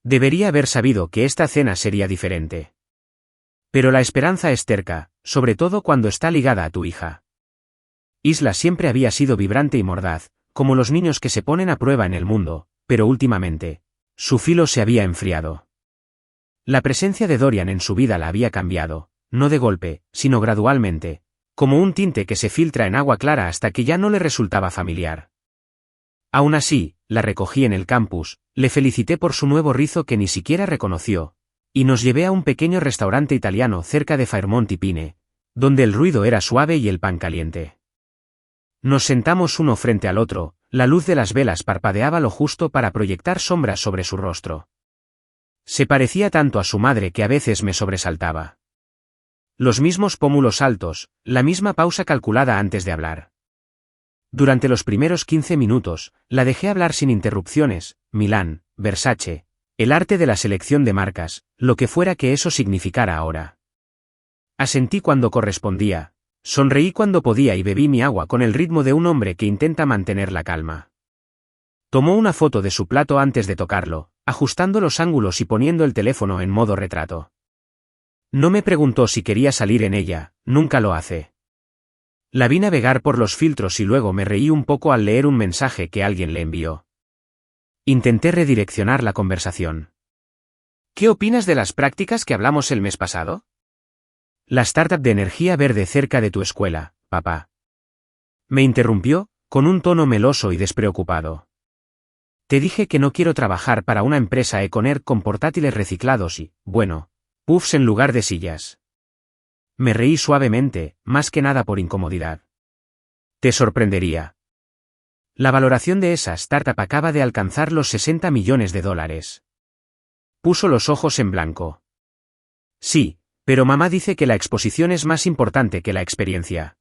Debería haber sabido que esta cena sería diferente. Pero la esperanza es terca, sobre todo cuando está ligada a tu hija. Isla siempre había sido vibrante y mordaz, como los niños que se ponen a prueba en el mundo, pero últimamente, su filo se había enfriado. La presencia de Dorian en su vida la había cambiado, no de golpe, sino gradualmente, como un tinte que se filtra en agua clara hasta que ya no le resultaba familiar. Aún así, la recogí en el campus, le felicité por su nuevo rizo que ni siquiera reconoció, y nos llevé a un pequeño restaurante italiano cerca de Fairmont y Pine, donde el ruido era suave y el pan caliente. Nos sentamos uno frente al otro, la luz de las velas parpadeaba lo justo para proyectar sombras sobre su rostro. Se parecía tanto a su madre que a veces me sobresaltaba. Los mismos pómulos altos, la misma pausa calculada antes de hablar. Durante los primeros 15 minutos, la dejé hablar sin interrupciones, Milán, Versace, el arte de la selección de marcas, lo que fuera que eso significara ahora. Asentí cuando correspondía, sonreí cuando podía y bebí mi agua con el ritmo de un hombre que intenta mantener la calma. Tomó una foto de su plato antes de tocarlo, ajustando los ángulos y poniendo el teléfono en modo retrato. No me preguntó si quería salir en ella, nunca lo hace. La vi navegar por los filtros y luego me reí un poco al leer un mensaje que alguien le envió. Intenté redireccionar la conversación. ¿Qué opinas de las prácticas que hablamos el mes pasado? La startup de energía verde cerca de tu escuela, papá. Me interrumpió, con un tono meloso y despreocupado. Te dije que no quiero trabajar para una empresa Econer con portátiles reciclados y, bueno, puffs en lugar de sillas. Me reí suavemente, más que nada por incomodidad. Te sorprendería. La valoración de esa startup acaba de alcanzar los $60 millones. Puso los ojos en blanco. Sí, pero mamá dice que la exposición es más importante que la experiencia.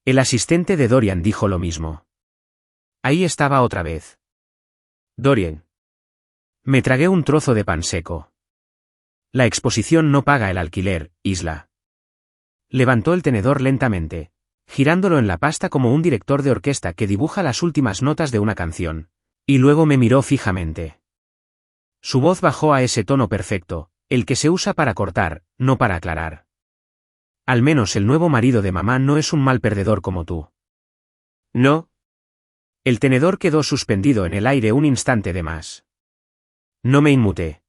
El asistente de Dorian dijo lo mismo. Ahí estaba otra vez. Dorian. Me tragué un trozo de pan seco. La exposición no paga el alquiler, Isla. Levantó el tenedor lentamente, girándolo en la pasta como un director de orquesta que dibuja las últimas notas de una canción, y luego me miró fijamente. Su voz bajó a ese tono perfecto, el que se usa para cortar, no para aclarar. Al menos el nuevo marido de mamá no es un mal perdedor como tú. ¿No? El tenedor quedó suspendido en el aire un instante de más. No me inmuté.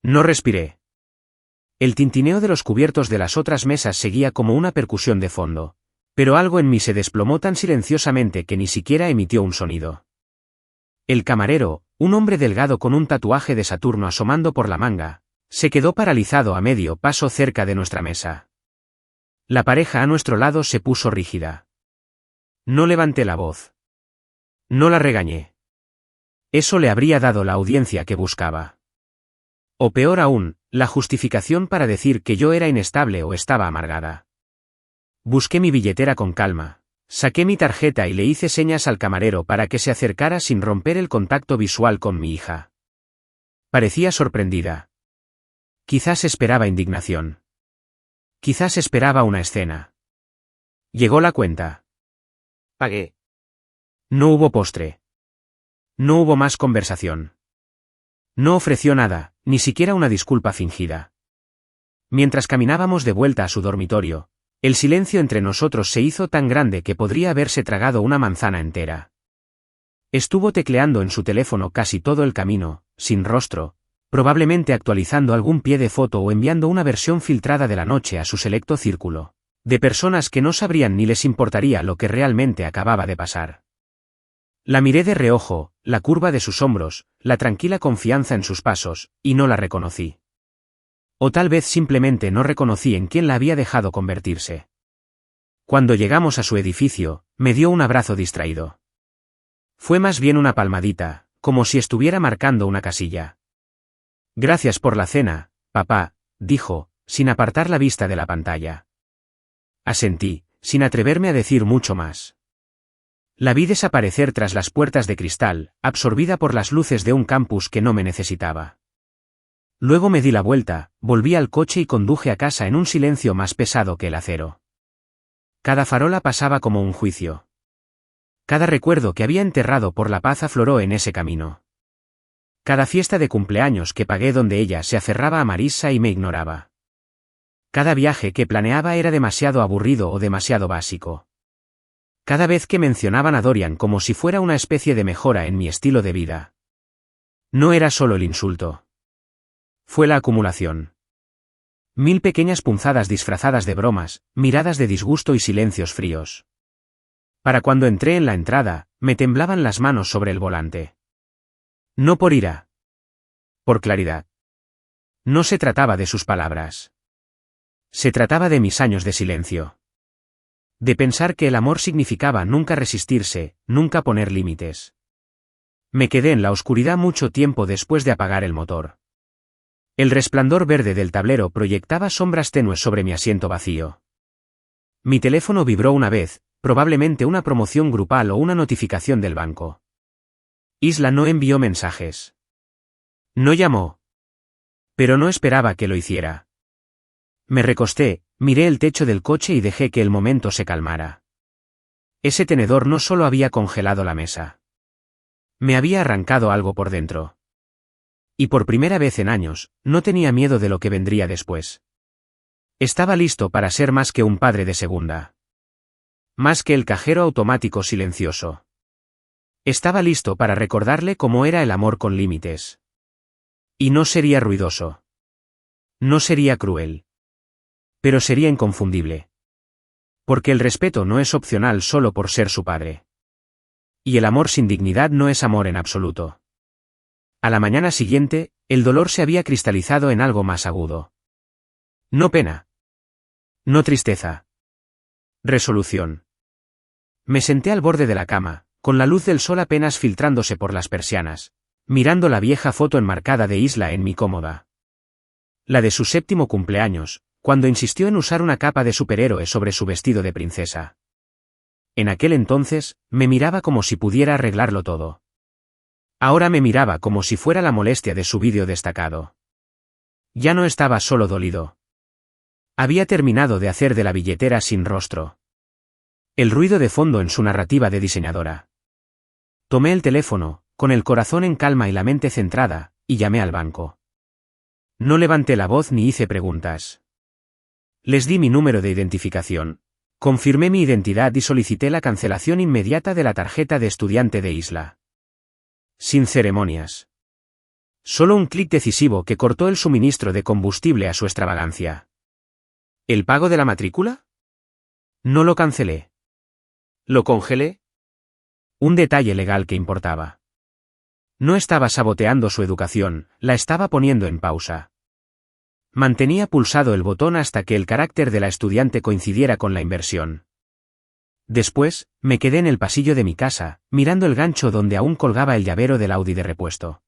No respiré. El tintineo de los cubiertos de las otras mesas seguía como una percusión de fondo, pero algo en mí se desplomó tan silenciosamente que ni siquiera emitió un sonido. El camarero, un hombre delgado con un tatuaje de Saturno asomando por la manga, se quedó paralizado a medio paso cerca de nuestra mesa. La pareja a nuestro lado se puso rígida. No levanté la voz. No la regañé. Eso le habría dado la audiencia que buscaba. O peor aún, la justificación para decir que yo era inestable o estaba amargada. Busqué mi billetera con calma, saqué mi tarjeta y le hice señas al camarero para que se acercara sin romper el contacto visual con mi hija. Parecía sorprendida. Quizás esperaba indignación. Quizás esperaba una escena. Llegó la cuenta. Pagué. No hubo postre. No hubo más conversación. No ofreció nada, ni siquiera una disculpa fingida. Mientras caminábamos de vuelta a su dormitorio, el silencio entre nosotros se hizo tan grande que podría haberse tragado una manzana entera. Estuvo tecleando en su teléfono casi todo el camino, sin rostro, probablemente actualizando algún pie de foto o enviando una versión filtrada de la noche a su selecto círculo, de personas que no sabrían ni les importaría lo que realmente acababa de pasar. La miré de reojo, la curva de sus hombros, la tranquila confianza en sus pasos, y no la reconocí. O tal vez simplemente no reconocí en quién la había dejado convertirse. Cuando llegamos a su edificio, me dio un abrazo distraído. Fue más bien una palmadita, como si estuviera marcando una casilla. Gracias por la cena, papá, dijo, sin apartar la vista de la pantalla. Asentí, sin atreverme a decir mucho más. La vi desaparecer tras las puertas de cristal, absorbida por las luces de un campus que no me necesitaba. Luego me di la vuelta, volví al coche y conduje a casa en un silencio más pesado que el acero. Cada farola pasaba como un juicio. Cada recuerdo que había enterrado por la paz afloró en ese camino. Cada fiesta de cumpleaños que pagué donde ella se aferraba a Marissa y me ignoraba. Cada viaje que planeaba era demasiado aburrido o demasiado básico. Cada vez que mencionaban a Dorian como si fuera una especie de mejora en mi estilo de vida. No era solo el insulto. Fue la acumulación. 1000 pequeñas punzadas disfrazadas de bromas, miradas de disgusto y silencios fríos. Para cuando entré en la entrada, me temblaban las manos sobre el volante. No por ira. Por claridad. No se trataba de sus palabras. Se trataba de mis años de silencio. De pensar que el amor significaba nunca resistirse, nunca poner límites. Me quedé en la oscuridad mucho tiempo después de apagar el motor. El resplandor verde del tablero proyectaba sombras tenues sobre mi asiento vacío. Mi teléfono vibró una vez, probablemente una promoción grupal o una notificación del banco. Isla no envió mensajes. No llamó. Pero no esperaba que lo hiciera. Me recosté, miré el techo del coche y dejé que el momento se calmara. Ese tenedor no solo había congelado la mesa. Me había arrancado algo por dentro. Y por primera vez en años, no tenía miedo de lo que vendría después. Estaba listo para ser más que un padre de segunda. Más que el cajero automático silencioso. Estaba listo para recordarle cómo era el amor con límites. Y no sería ruidoso. No sería cruel. Pero sería inconfundible. Porque el respeto no es opcional solo por ser su padre. Y el amor sin dignidad no es amor en absoluto. A la mañana siguiente, el dolor se había cristalizado en algo más agudo. No pena. No tristeza. Resolución. Me senté al borde de la cama, con la luz del sol apenas filtrándose por las persianas, mirando la vieja foto enmarcada de Isla en mi cómoda. La de su 7º cumpleaños, cuando insistió en usar una capa de superhéroe sobre su vestido de princesa. En aquel entonces, me miraba como si pudiera arreglarlo todo. Ahora me miraba como si fuera la molestia de su vídeo destacado. Ya no estaba solo dolido. Había terminado de hacer de la billetera sin rostro. El ruido de fondo en su narrativa de diseñadora. Tomé el teléfono, con el corazón en calma y la mente centrada, y llamé al banco. No levanté la voz ni hice preguntas. Les di mi número de identificación, confirmé mi identidad y solicité la cancelación inmediata de la tarjeta de estudiante de Isla. Sin ceremonias. Solo un clic decisivo que cortó el suministro de combustible a su extravagancia. ¿El pago de la matrícula? No lo cancelé. ¿Lo congelé? Un detalle legal que importaba. No estaba saboteando su educación, la estaba poniendo en pausa. Mantenía pulsado el botón hasta que el carácter de la estudiante coincidiera con la inversión. Después, me quedé en el pasillo de mi casa, mirando el gancho donde aún colgaba el llavero del Audi de repuesto.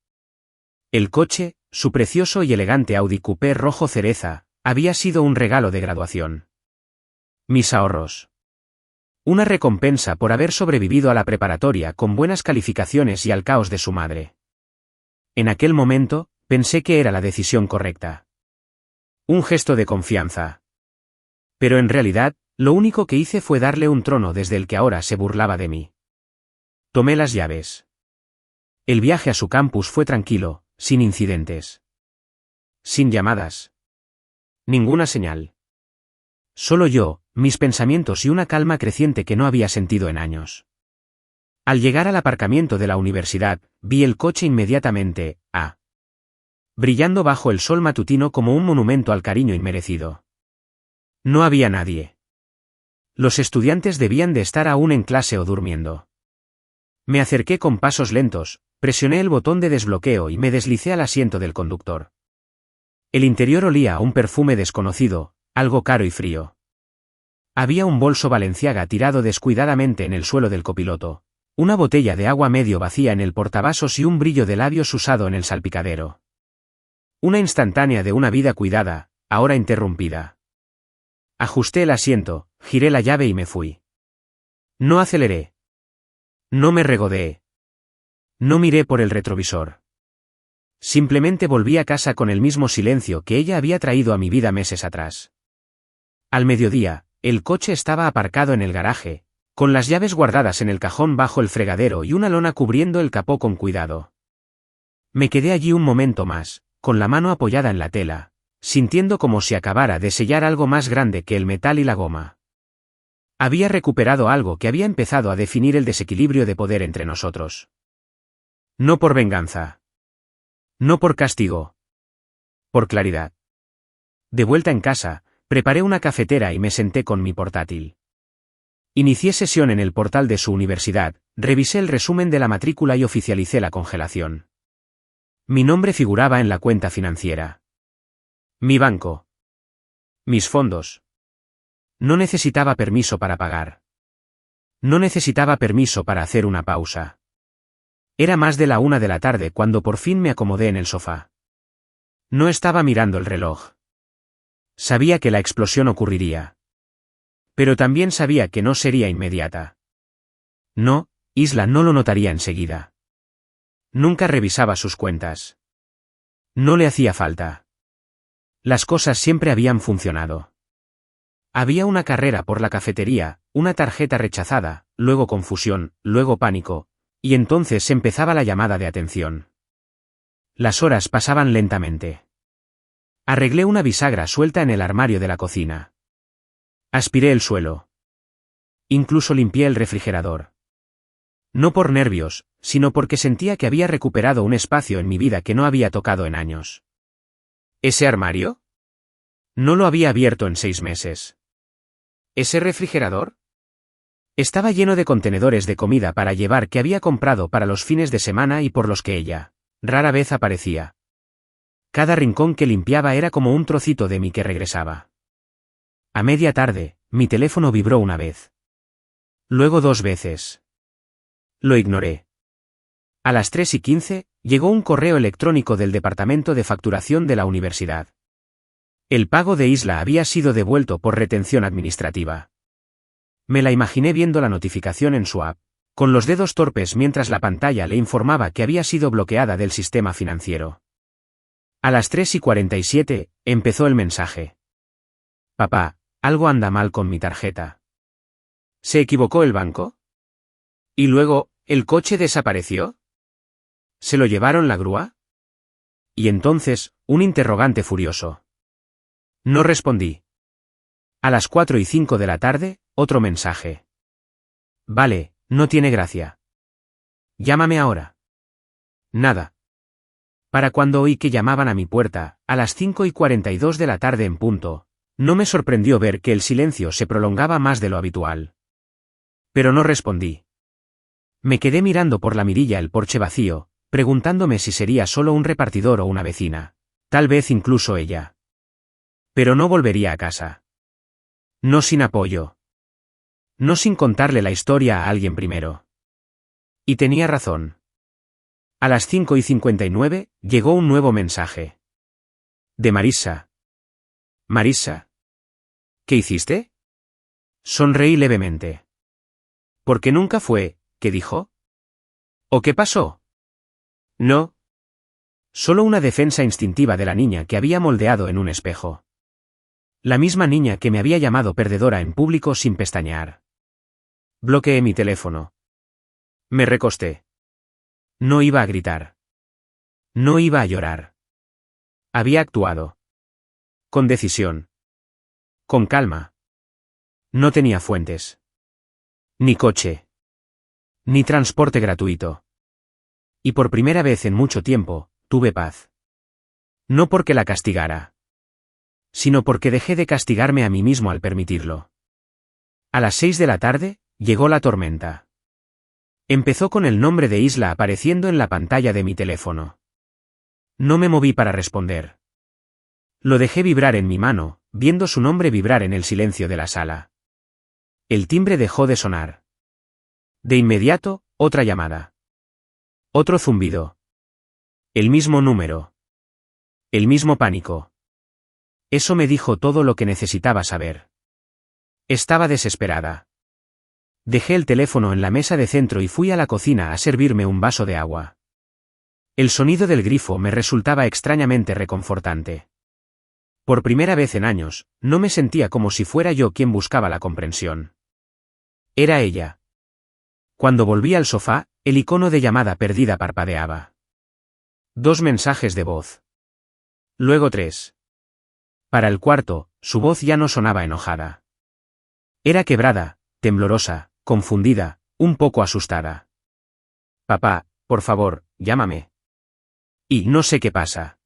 El coche, su precioso y elegante Audi Coupé rojo cereza, había sido un regalo de graduación. Mis ahorros. Una recompensa por haber sobrevivido a la preparatoria con buenas calificaciones y al caos de su madre. En aquel momento, pensé que era la decisión correcta. Un gesto de confianza. Pero en realidad, lo único que hice fue darle un trono desde el que ahora se burlaba de mí. Tomé las llaves. El viaje a su campus fue tranquilo, sin incidentes. Sin llamadas. Ninguna señal. Solo yo, mis pensamientos y una calma creciente que no había sentido en años. Al llegar al aparcamiento de la universidad, vi el coche inmediatamente, brillando bajo el sol matutino como un monumento al cariño inmerecido. No había nadie. Los estudiantes debían de estar aún en clase o durmiendo. Me acerqué con pasos lentos, presioné el botón de desbloqueo y me deslicé al asiento del conductor. El interior olía a un perfume desconocido, algo caro y frío. Había un bolso Balenciaga tirado descuidadamente en el suelo del copiloto, una botella de agua medio vacía en el portavasos y un brillo de labios usado en el salpicadero. Una instantánea de una vida cuidada, ahora interrumpida. Ajusté el asiento, giré la llave y me fui. No aceleré. No me regodeé. No miré por el retrovisor. Simplemente volví a casa con el mismo silencio que ella había traído a mi vida meses atrás. Al mediodía, el coche estaba aparcado en el garaje, con las llaves guardadas en el cajón bajo el fregadero y una lona cubriendo el capó con cuidado. Me quedé allí un momento más, con la mano apoyada en la tela, sintiendo como si acabara de sellar algo más grande que el metal y la goma. Había recuperado algo que había empezado a definir el desequilibrio de poder entre nosotros. No por venganza. No por castigo. Por claridad. De vuelta en casa, preparé una cafetera y me senté con mi portátil. Inicié sesión en el portal de su universidad, revisé el resumen de la matrícula y oficialicé la congelación. Mi nombre figuraba en la cuenta financiera. Mi banco. Mis fondos. No necesitaba permiso para pagar. No necesitaba permiso para hacer una pausa. Era más de la 1 de la tarde cuando por fin me acomodé en el sofá. No estaba mirando el reloj. Sabía que la explosión ocurriría. Pero también sabía que no sería inmediata. No, Isla no lo notaría enseguida. Nunca revisaba sus cuentas. No le hacía falta. Las cosas siempre habían funcionado. Había una carrera por la cafetería, una tarjeta rechazada, luego confusión, luego pánico, y entonces empezaba la llamada de atención. Las horas pasaban lentamente. Arreglé una bisagra suelta en el armario de la cocina. Aspiré el suelo. Incluso limpié el refrigerador. No por nervios, sino porque sentía que había recuperado un espacio en mi vida que no había tocado en años. ¿Ese armario? No lo había abierto en 6 meses. ¿Ese refrigerador? Estaba lleno de contenedores de comida para llevar que había comprado para los fines de semana y por los que ella rara vez aparecía. Cada rincón que limpiaba era como un trocito de mí que regresaba. A media tarde, mi teléfono vibró una vez. Luego 2 veces. Lo ignoré. A las 3:15, llegó un correo electrónico del departamento de facturación de la universidad. El pago de Isla había sido devuelto por retención administrativa. Me la imaginé viendo la notificación en su app, con los dedos torpes mientras la pantalla le informaba que había sido bloqueada del sistema financiero. A las 3:47, empezó el mensaje. Papá, algo anda mal con mi tarjeta. ¿Se equivocó el banco? ¿Y luego, el coche desapareció? ¿Se lo llevaron la grúa? Y entonces, un interrogante furioso. No respondí. A las 4:05 de la tarde, otro mensaje. Vale, no tiene gracia. Llámame ahora. Nada. Para cuando oí que llamaban a mi puerta, a las 5:42 de la tarde en punto, no me sorprendió ver que el silencio se prolongaba más de lo habitual. Pero no respondí. Me quedé mirando por la mirilla el porche vacío, preguntándome si sería solo un repartidor o una vecina, tal vez incluso ella. Pero no volvería a casa. No sin apoyo. No sin contarle la historia a alguien primero. Y tenía razón. A las 5:59, llegó un nuevo mensaje. De Marissa. Marissa. ¿Qué hiciste? Sonreí levemente. Porque nunca fue, ¿qué dijo? ¿O qué pasó? No. Solo una defensa instintiva de la niña que había moldeado en un espejo. La misma niña que me había llamado perdedora en público sin pestañear. Bloqueé mi teléfono. Me recosté. No iba a gritar. No iba a llorar. Había actuado. Con decisión. Con calma. No tenía fuentes. Ni coche. Ni transporte gratuito. Y por primera vez en mucho tiempo, tuve paz. No porque la castigara. Sino porque dejé de castigarme a mí mismo al permitirlo. A las 6 de la tarde, llegó la tormenta. Empezó con el nombre de Isla apareciendo en la pantalla de mi teléfono. No me moví para responder. Lo dejé vibrar en mi mano, viendo su nombre vibrar en el silencio de la sala. El timbre dejó de sonar. De inmediato, otra llamada. Otro zumbido. El mismo número. El mismo pánico. Eso me dijo todo lo que necesitaba saber. Estaba desesperada. Dejé el teléfono en la mesa de centro y fui a la cocina a servirme un vaso de agua. El sonido del grifo me resultaba extrañamente reconfortante. Por primera vez en años, no me sentía como si fuera yo quien buscaba la comprensión. Era ella. Cuando volví al sofá, el icono de llamada perdida parpadeaba. 2 mensajes de voz. Luego 3. Para el cuarto, su voz ya no sonaba enojada. Era quebrada, temblorosa, confundida, un poco asustada. Papá, por favor, llámame. Y no sé qué pasa.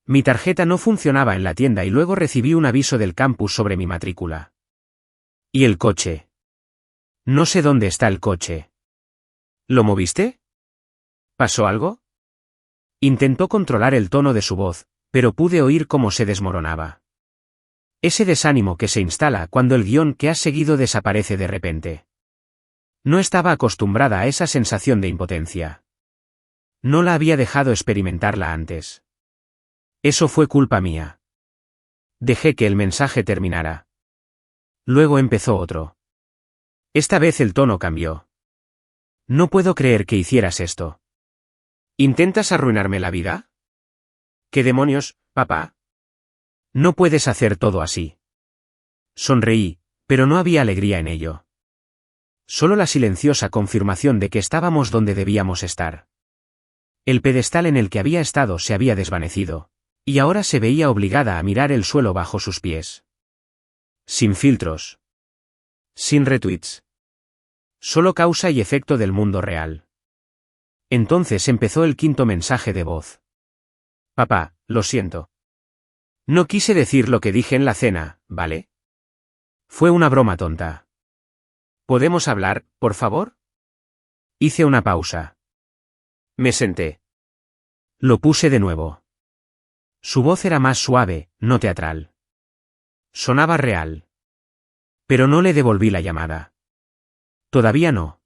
Mi tarjeta no funcionaba en la tienda y luego recibí un aviso del campus sobre mi matrícula. ¿Y el coche? No sé dónde está el coche. ¿Lo moviste? ¿Pasó algo? Intentó controlar el tono de su voz, pero pude oír cómo se desmoronaba. Ese desánimo que se instala cuando el guión que has seguido desaparece de repente. No estaba acostumbrada a esa sensación de impotencia. No la había dejado experimentarla antes. Eso fue culpa mía. Dejé que el mensaje terminara. Luego empezó otro. Esta vez el tono cambió. No puedo creer que hicieras esto. ¿Intentas arruinarme la vida? ¿Qué demonios, papá? No puedes hacer todo así. Sonreí, pero no había alegría en ello. Solo la silenciosa confirmación de que estábamos donde debíamos estar. El pedestal en el que había estado se había desvanecido, y ahora se veía obligada a mirar el suelo bajo sus pies. Sin filtros. Sin retweets. Solo causa y efecto del mundo real. Entonces empezó el quinto mensaje de voz. Papá, lo siento. No quise decir lo que dije en la cena, ¿vale? Fue una broma tonta. ¿Podemos hablar, por favor? Hice una pausa. Me senté. Lo puse de nuevo. Su voz era más suave, no teatral. Sonaba real. Pero no le devolví la llamada. Todavía no.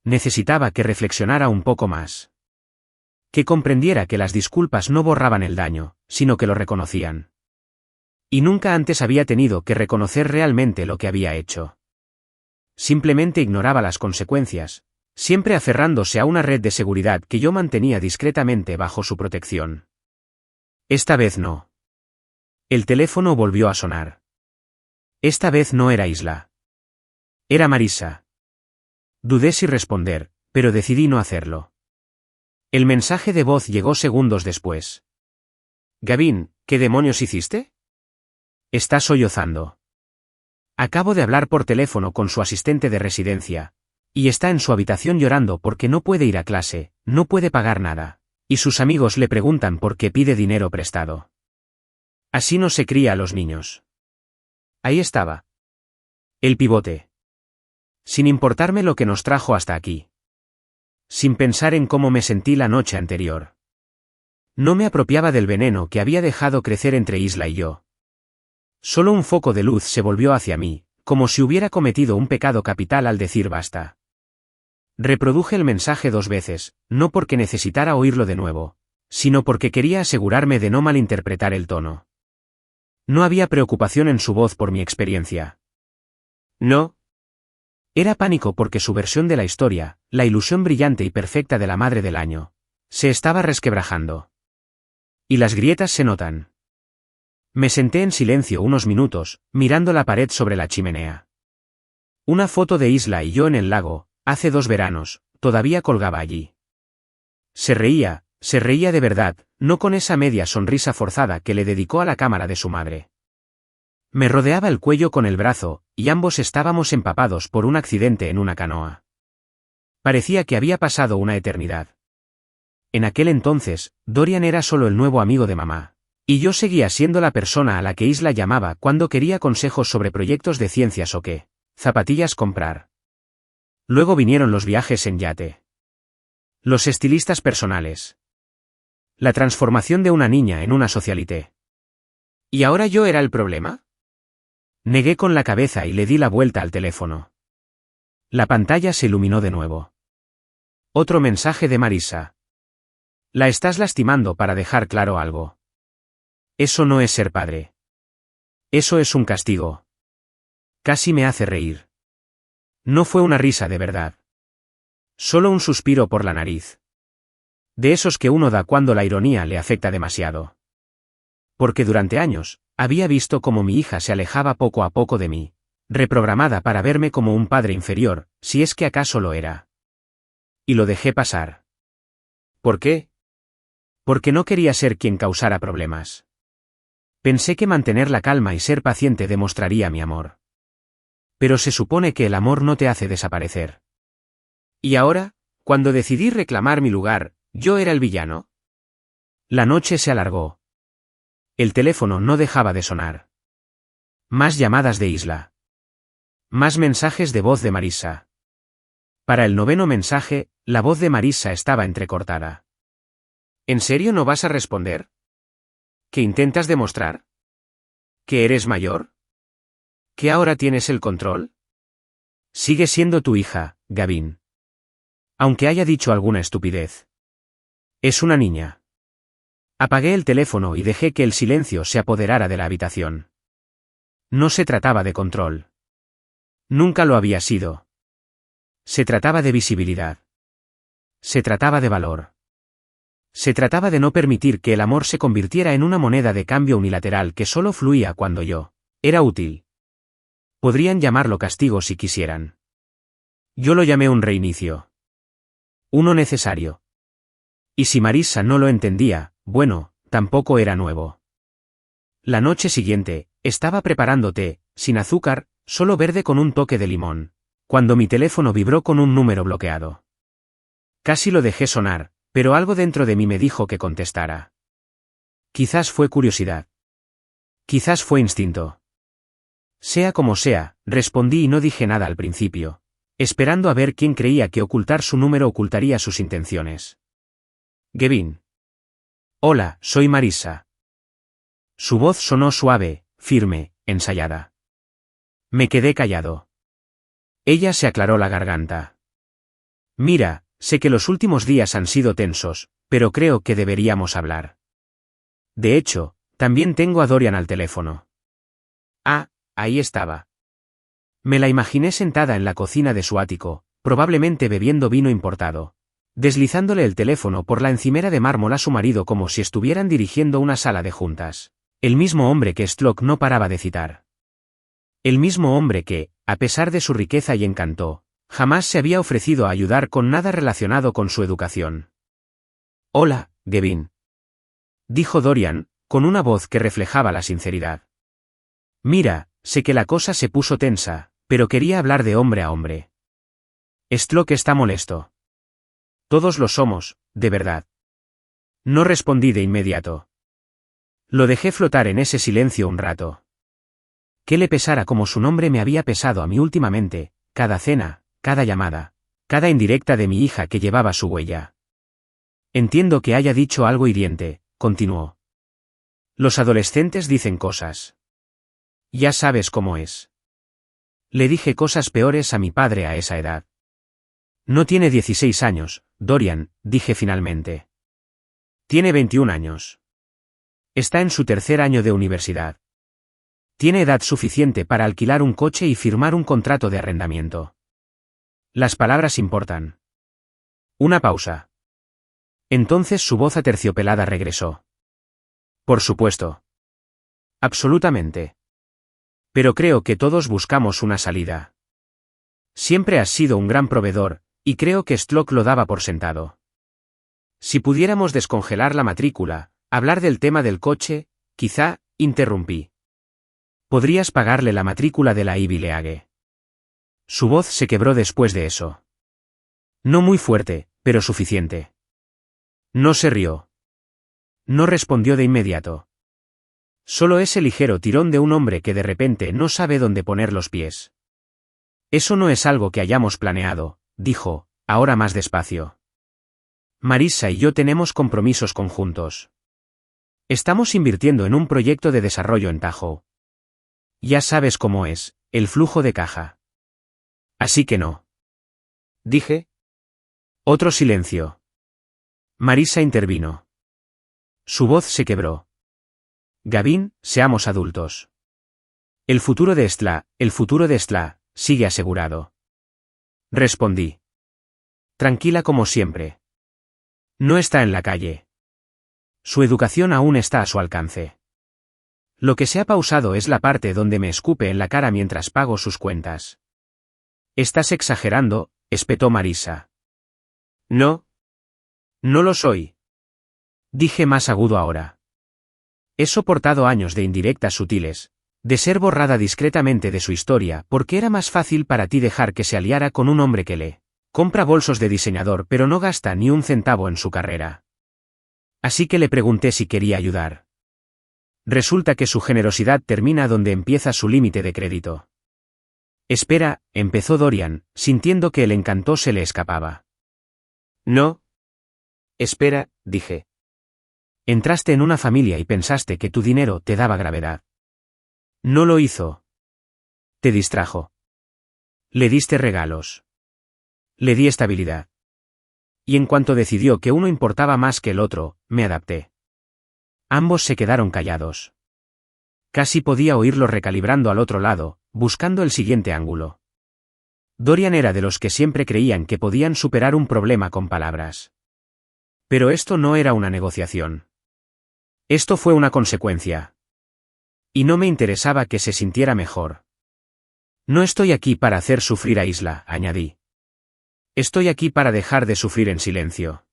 Necesitaba que reflexionara un poco más. Que comprendiera que las disculpas no borraban el daño, sino que lo reconocían. Y nunca antes había tenido que reconocer realmente lo que había hecho. Simplemente ignoraba las consecuencias, siempre aferrándose a una red de seguridad que yo mantenía discretamente bajo su protección. Esta vez no. El teléfono volvió a sonar. Esta vez no era Isla. Era Marisa. Dudé si responder, pero decidí no hacerlo. El mensaje de voz llegó segundos después. Gavin, ¿qué demonios hiciste? Está sollozando. Acabo de hablar por teléfono con su asistente de residencia, y está en su habitación llorando porque no puede ir a clase, no puede pagar nada, y sus amigos le preguntan por qué pide dinero prestado. Así no se cría a los niños. Ahí estaba. El pivote. Sin importarme lo que nos trajo hasta aquí. Sin pensar en cómo me sentí la noche anterior. No me apropiaba del veneno que había dejado crecer entre Isla y yo. Solo un foco de luz se volvió hacia mí, como si hubiera cometido un pecado capital al decir basta. Reproduje el mensaje 2 veces, no porque necesitara oírlo de nuevo, sino porque quería asegurarme de no malinterpretar el tono. No había preocupación en su voz por mi experiencia. No. Era pánico porque su versión de la historia, la ilusión brillante y perfecta de la madre del año, se estaba resquebrajando. Y las grietas se notan. Me senté en silencio unos minutos, mirando la pared sobre la chimenea. Una foto de Isla y yo en el lago, hace 2 veranos, todavía colgaba allí. Se reía de verdad, no con esa media sonrisa forzada que le dedicó a la cámara de su madre. Me rodeaba el cuello con el brazo, y ambos estábamos empapados por un accidente en una canoa. Parecía que había pasado una eternidad. En aquel entonces, Dorian era solo el nuevo amigo de mamá, y yo seguía siendo la persona a la que Isla llamaba cuando quería consejos sobre proyectos de ciencias o qué zapatillas comprar. Luego vinieron los viajes en yate. Los estilistas personales. La transformación de una niña en una socialité. ¿Y ahora yo era el problema? Negué con la cabeza y le di la vuelta al teléfono. La pantalla se iluminó de nuevo. Otro mensaje de Marisa. La estás lastimando para dejar claro algo. Eso no es ser padre. Eso es un castigo. Casi me hace reír. No fue una risa de verdad. Solo un suspiro por la nariz. De esos que uno da cuando la ironía le afecta demasiado. Porque durante años, había visto cómo mi hija se alejaba poco a poco de mí, reprogramada para verme como un padre inferior, si es que acaso lo era. Y lo dejé pasar. ¿Por qué? Porque no quería ser quien causara problemas. Pensé que mantener la calma y ser paciente demostraría mi amor. Pero se supone que el amor no te hace desaparecer. Y ahora, cuando decidí reclamar mi lugar, ¿yo era el villano? La noche se alargó. El teléfono no dejaba de sonar. Más llamadas de Isla. Más mensajes de voz de Marisa. Para el 9º mensaje, la voz de Marisa estaba entrecortada. ¿En serio no vas a responder? ¿Qué intentas demostrar? ¿Que eres mayor? ¿Que ahora tienes el control? Sigue siendo tu hija, Gavin. Aunque haya dicho alguna estupidez. Es una niña. Apagué el teléfono y dejé que el silencio se apoderara de la habitación. No se trataba de control. Nunca lo había sido. Se trataba de visibilidad. Se trataba de valor. Se trataba de no permitir que el amor se convirtiera en una moneda de cambio unilateral que solo fluía cuando yo era útil. Podrían llamarlo castigo si quisieran. Yo lo llamé un reinicio. Uno necesario. Y si Marisa no lo entendía, bueno, tampoco era nuevo. La noche siguiente, estaba preparando té, sin azúcar, solo verde con un toque de limón, cuando mi teléfono vibró con un número bloqueado. Casi lo dejé sonar, pero algo dentro de mí me dijo que contestara. Quizás fue curiosidad. Quizás fue instinto. Sea como sea, respondí y no dije nada al principio, esperando a ver quién creía que ocultar su número ocultaría sus intenciones. Gavin. Hola, soy Marisa. Su voz sonó suave, firme, ensayada. Me quedé callado. Ella se aclaró la garganta. Mira, sé que los últimos días han sido tensos, pero creo que deberíamos hablar. De hecho, también tengo a Dorian al teléfono. Ah, ahí estaba. Me la imaginé sentada en la cocina de su ático, probablemente bebiendo vino importado, deslizándole el teléfono por la encimera de mármol a su marido como si estuvieran dirigiendo una sala de juntas. El mismo hombre que Stlok no paraba de citar. El mismo hombre que, a pesar de su riqueza y encanto, jamás se había ofrecido a ayudar con nada relacionado con su educación. Hola, Gavin. Dijo Dorian, con una voz que reflejaba la sinceridad. Mira, sé que la cosa se puso tensa, pero quería hablar de hombre a hombre. Stlok está molesto. Todos lo somos, de verdad. No respondí de inmediato. Lo dejé flotar en ese silencio un rato. Que le pesara como su nombre me había pesado a mí últimamente, cada cena, cada llamada, cada indirecta de mi hija que llevaba su huella. Entiendo que haya dicho algo hiriente, continuó. Los adolescentes dicen cosas. Ya sabes cómo es. Le dije cosas peores a mi padre a esa edad. No tiene 16 años, Dorian, dije finalmente. Tiene 21 años. Está en su 3er año de universidad. Tiene edad suficiente para alquilar un coche y firmar un contrato de arrendamiento. Las palabras importan. Una pausa. Entonces su voz aterciopelada regresó. Por supuesto. Absolutamente. Pero creo que todos buscamos una salida. Siempre has sido un gran proveedor, y creo que Stlok lo daba por sentado. Si pudiéramos descongelar la matrícula, hablar del tema del coche, quizá, interrumpí. Podrías pagarle la matrícula de la Ivy League. Su voz se quebró después de eso. No muy fuerte, pero suficiente. No se rió. No respondió de inmediato. Solo ese ligero tirón de un hombre que de repente no sabe dónde poner los pies. Eso no es algo que hayamos planeado, dijo, ahora más despacio. Marisa y yo tenemos compromisos conjuntos. Estamos invirtiendo en un proyecto de desarrollo en Tahoe. Ya sabes cómo es, el flujo de caja. Así que no. Dije. Otro silencio. Marisa intervino. Su voz se quebró. Gavin, seamos adultos. El futuro de Stla, sigue asegurado. Respondí. Tranquila como siempre. No está en la calle. Su educación aún está a su alcance. Lo que se ha pausado es la parte donde me escupe en la cara mientras pago sus cuentas. Estás exagerando, espetó Marisa. No. No lo soy. Dije más agudo ahora. He soportado años de indirectas sutiles, de ser borrada discretamente de su historia, porque era más fácil para ti dejar que se aliara con un hombre que le compra bolsos de diseñador pero no gasta ni un centavo en su carrera. Así que le pregunté si quería ayudar. Resulta que su generosidad termina donde empieza su límite de crédito. Espera, empezó Dorian, sintiendo que el encanto se le escapaba. No. Espera, dije. Entraste en una familia y pensaste que tu dinero te daba gravedad. No lo hizo. Te distrajo. Le diste regalos. Le di estabilidad. Y en cuanto decidió que uno importaba más que el otro, me adapté. Ambos se quedaron callados. Casi podía oírlo recalibrando al otro lado, buscando el siguiente ángulo. Dorian era de los que siempre creían que podían superar un problema con palabras. Pero esto no era una negociación. Esto fue una consecuencia. Y no me interesaba que se sintiera mejor. No estoy aquí para hacer sufrir a Isla, añadí. Estoy aquí para dejar de sufrir en silencio.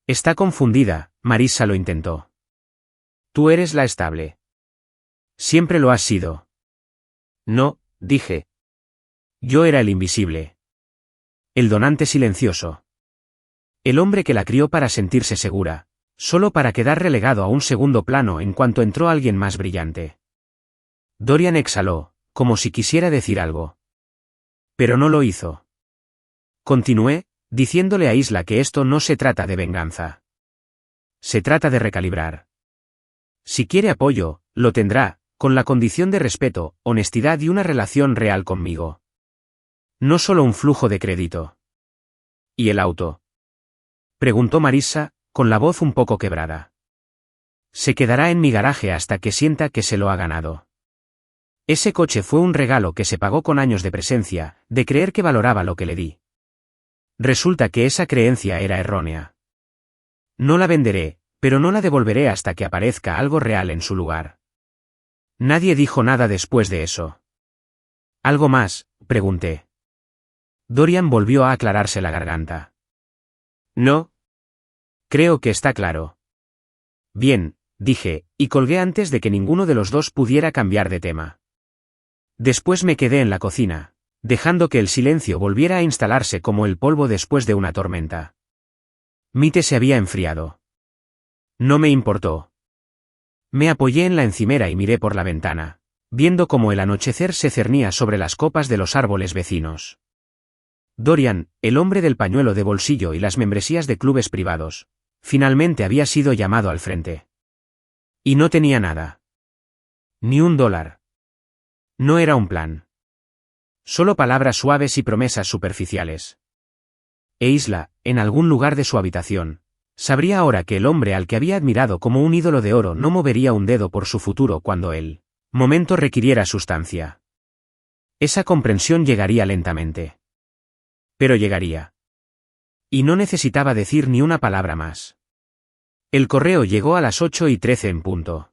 Está confundida, Marissa lo intentó. Tú eres la estable. Siempre lo has sido. No, dije. Yo era el invisible. El donante silencioso. El hombre que la crió para sentirse segura, solo para quedar relegado a un segundo plano en cuanto entró alguien más brillante. Dorian exhaló, como si quisiera decir algo. Pero no lo hizo. Continué, diciéndole a Isla que esto no se trata de venganza. Se trata de recalibrar. Si quiere apoyo, lo tendrá, con la condición de respeto, honestidad y una relación real conmigo. No solo un flujo de crédito. ¿Y el auto?, preguntó Marissa, con la voz un poco quebrada. Se quedará en mi garaje hasta que sienta que se lo ha ganado. Ese coche fue un regalo que se pagó con años de presencia, de creer que valoraba lo que le di. Resulta que esa creencia era errónea. No la venderé, pero no la devolveré hasta que aparezca algo real en su lugar. Nadie dijo nada después de eso. ¿Algo más?, pregunté. Dorian volvió a aclararse la garganta. No. Creo que está claro. Bien, dije, y colgué antes de que ninguno de los dos pudiera cambiar de tema. Después me quedé en la cocina, dejando que el silencio volviera a instalarse como el polvo después de una tormenta. Mi té se había enfriado. No me importó. Me apoyé en la encimera y miré por la ventana, viendo cómo el anochecer se cernía sobre las copas de los árboles vecinos. Dorian, el hombre del pañuelo de bolsillo y las membresías de clubes privados, finalmente había sido llamado al frente. Y no tenía nada. Ni $1. No era un plan. Solo palabras suaves y promesas superficiales. E Isla, en algún lugar de su habitación, sabría ahora que el hombre al que había admirado como un ídolo de oro no movería un dedo por su futuro cuando el momento requiriera sustancia. Esa comprensión llegaría lentamente. Pero llegaría. Y no necesitaba decir ni una palabra más. El correo llegó a las 8:13 en punto.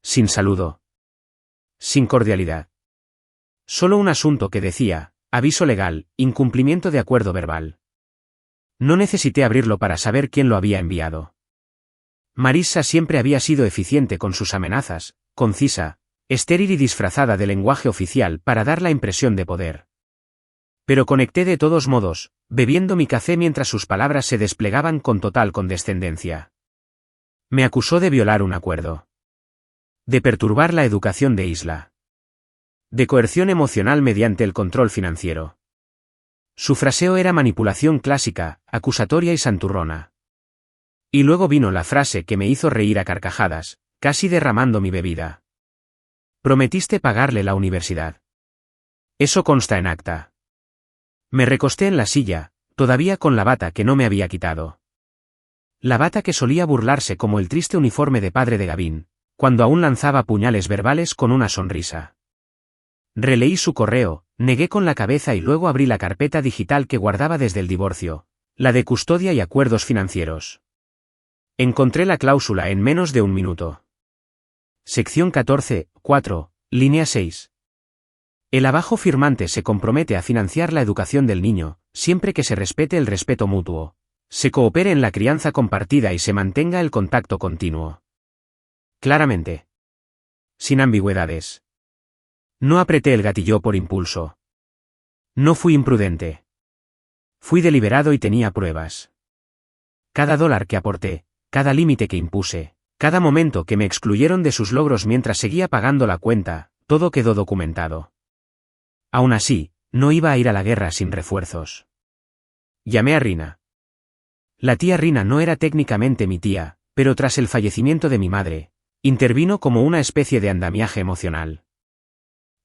Sin saludo. Sin cordialidad. Solo un asunto que decía, aviso legal, incumplimiento de acuerdo verbal. No necesité abrirlo para saber quién lo había enviado. Marissa siempre había sido eficiente con sus amenazas, concisa, estéril y disfrazada de lenguaje oficial para dar la impresión de poder. Pero conecté de todos modos, bebiendo mi café mientras sus palabras se desplegaban con total condescendencia. Me acusó de violar un acuerdo. De perturbar la educación de Isla. De coerción emocional mediante el control financiero. Su fraseo era manipulación clásica, acusatoria y santurrona. Y luego vino la frase que me hizo reír a carcajadas, casi derramando mi bebida. Prometiste pagarle la universidad. Eso consta en acta. Me recosté en la silla, todavía con la bata que no me había quitado. La bata que solía burlarse como el triste uniforme de padre de Gavin, cuando aún lanzaba puñales verbales con una sonrisa. Releí su correo, negué con la cabeza y luego abrí la carpeta digital que guardaba desde el divorcio, la de custodia y acuerdos financieros. Encontré la cláusula en menos de un minuto. Sección 14, 4, línea 6. El abajo firmante se compromete a financiar la educación del niño, siempre que se respete el respeto mutuo. Se coopere en la crianza compartida y se mantenga el contacto continuo. Claramente. Sin ambigüedades. No apreté el gatillo por impulso. No fui imprudente. Fui deliberado y tenía pruebas. Cada dólar que aporté, cada límite que impuse, cada momento que me excluyeron de sus logros mientras seguía pagando la cuenta, todo quedó documentado. Aún así, no iba a ir a la guerra sin refuerzos. Llamé a Rina. La tía Rina no era técnicamente mi tía, pero tras el fallecimiento de mi madre, intervino como una especie de andamiaje emocional.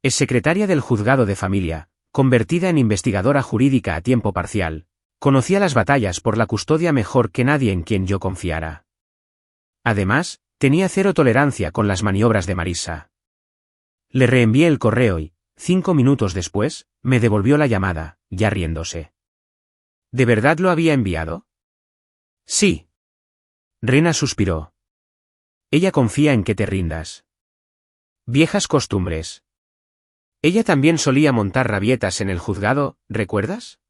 Es secretaria del juzgado de familia, convertida en investigadora jurídica a tiempo parcial, conocía las batallas por la custodia mejor que nadie en quien yo confiara. Además, tenía cero tolerancia con las maniobras de Marissa. Le reenvié el correo y, 5 minutos después, me devolvió la llamada, ya riéndose. ¿De verdad lo había enviado? Sí. Rina suspiró. Ella confía en que te rindas. Viejas costumbres. Ella también solía montar rabietas en el juzgado, ¿recuerdas?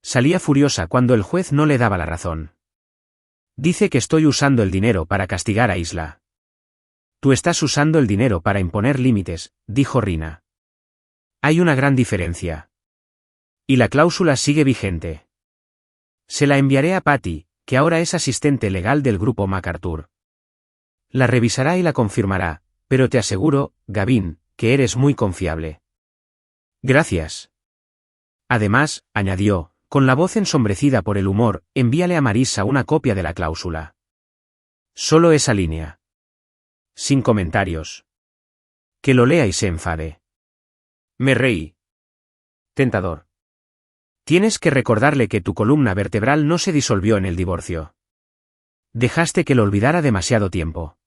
Salía furiosa cuando el juez no le daba la razón. Dice que estoy usando el dinero para castigar a Isla. Tú estás usando el dinero para imponer límites, dijo Rina. Hay una gran diferencia. Y la cláusula sigue vigente. Se la enviaré a Patty, que ahora es asistente legal del grupo MacArthur. La revisará y la confirmará, pero te aseguro, Gavin, que eres muy confiable. Gracias. Además, añadió, con la voz ensombrecida por el humor, envíale a Marissa una copia de la cláusula. Solo esa línea. Sin comentarios. Que lo lea y se enfade. Me reí. Tentador. Tienes que recordarle que tu columna vertebral no se disolvió en el divorcio. Dejaste que lo olvidara demasiado tiempo.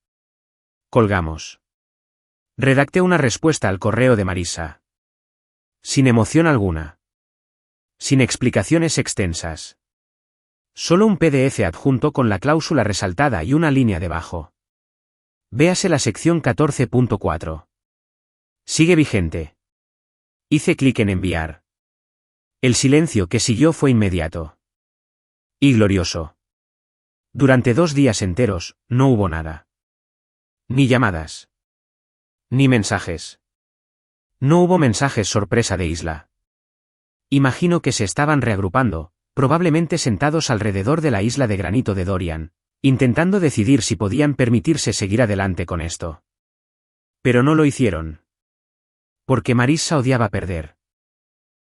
Colgamos. Redacté una respuesta al correo de Marissa. Sin emoción alguna. Sin explicaciones extensas. Solo un PDF adjunto con la cláusula resaltada y una línea debajo. Véase la sección 14.4. Sigue vigente. Hice clic en enviar. El silencio que siguió fue inmediato. Y glorioso. Durante 2 días enteros, no hubo nada. Ni llamadas. Ni mensajes. No hubo mensajes sorpresa de Isla. Imagino que se estaban reagrupando, probablemente sentados alrededor de la isla de granito de Dorian, intentando decidir si podían permitirse seguir adelante con esto. Pero no lo hicieron. Porque Marissa odiaba perder.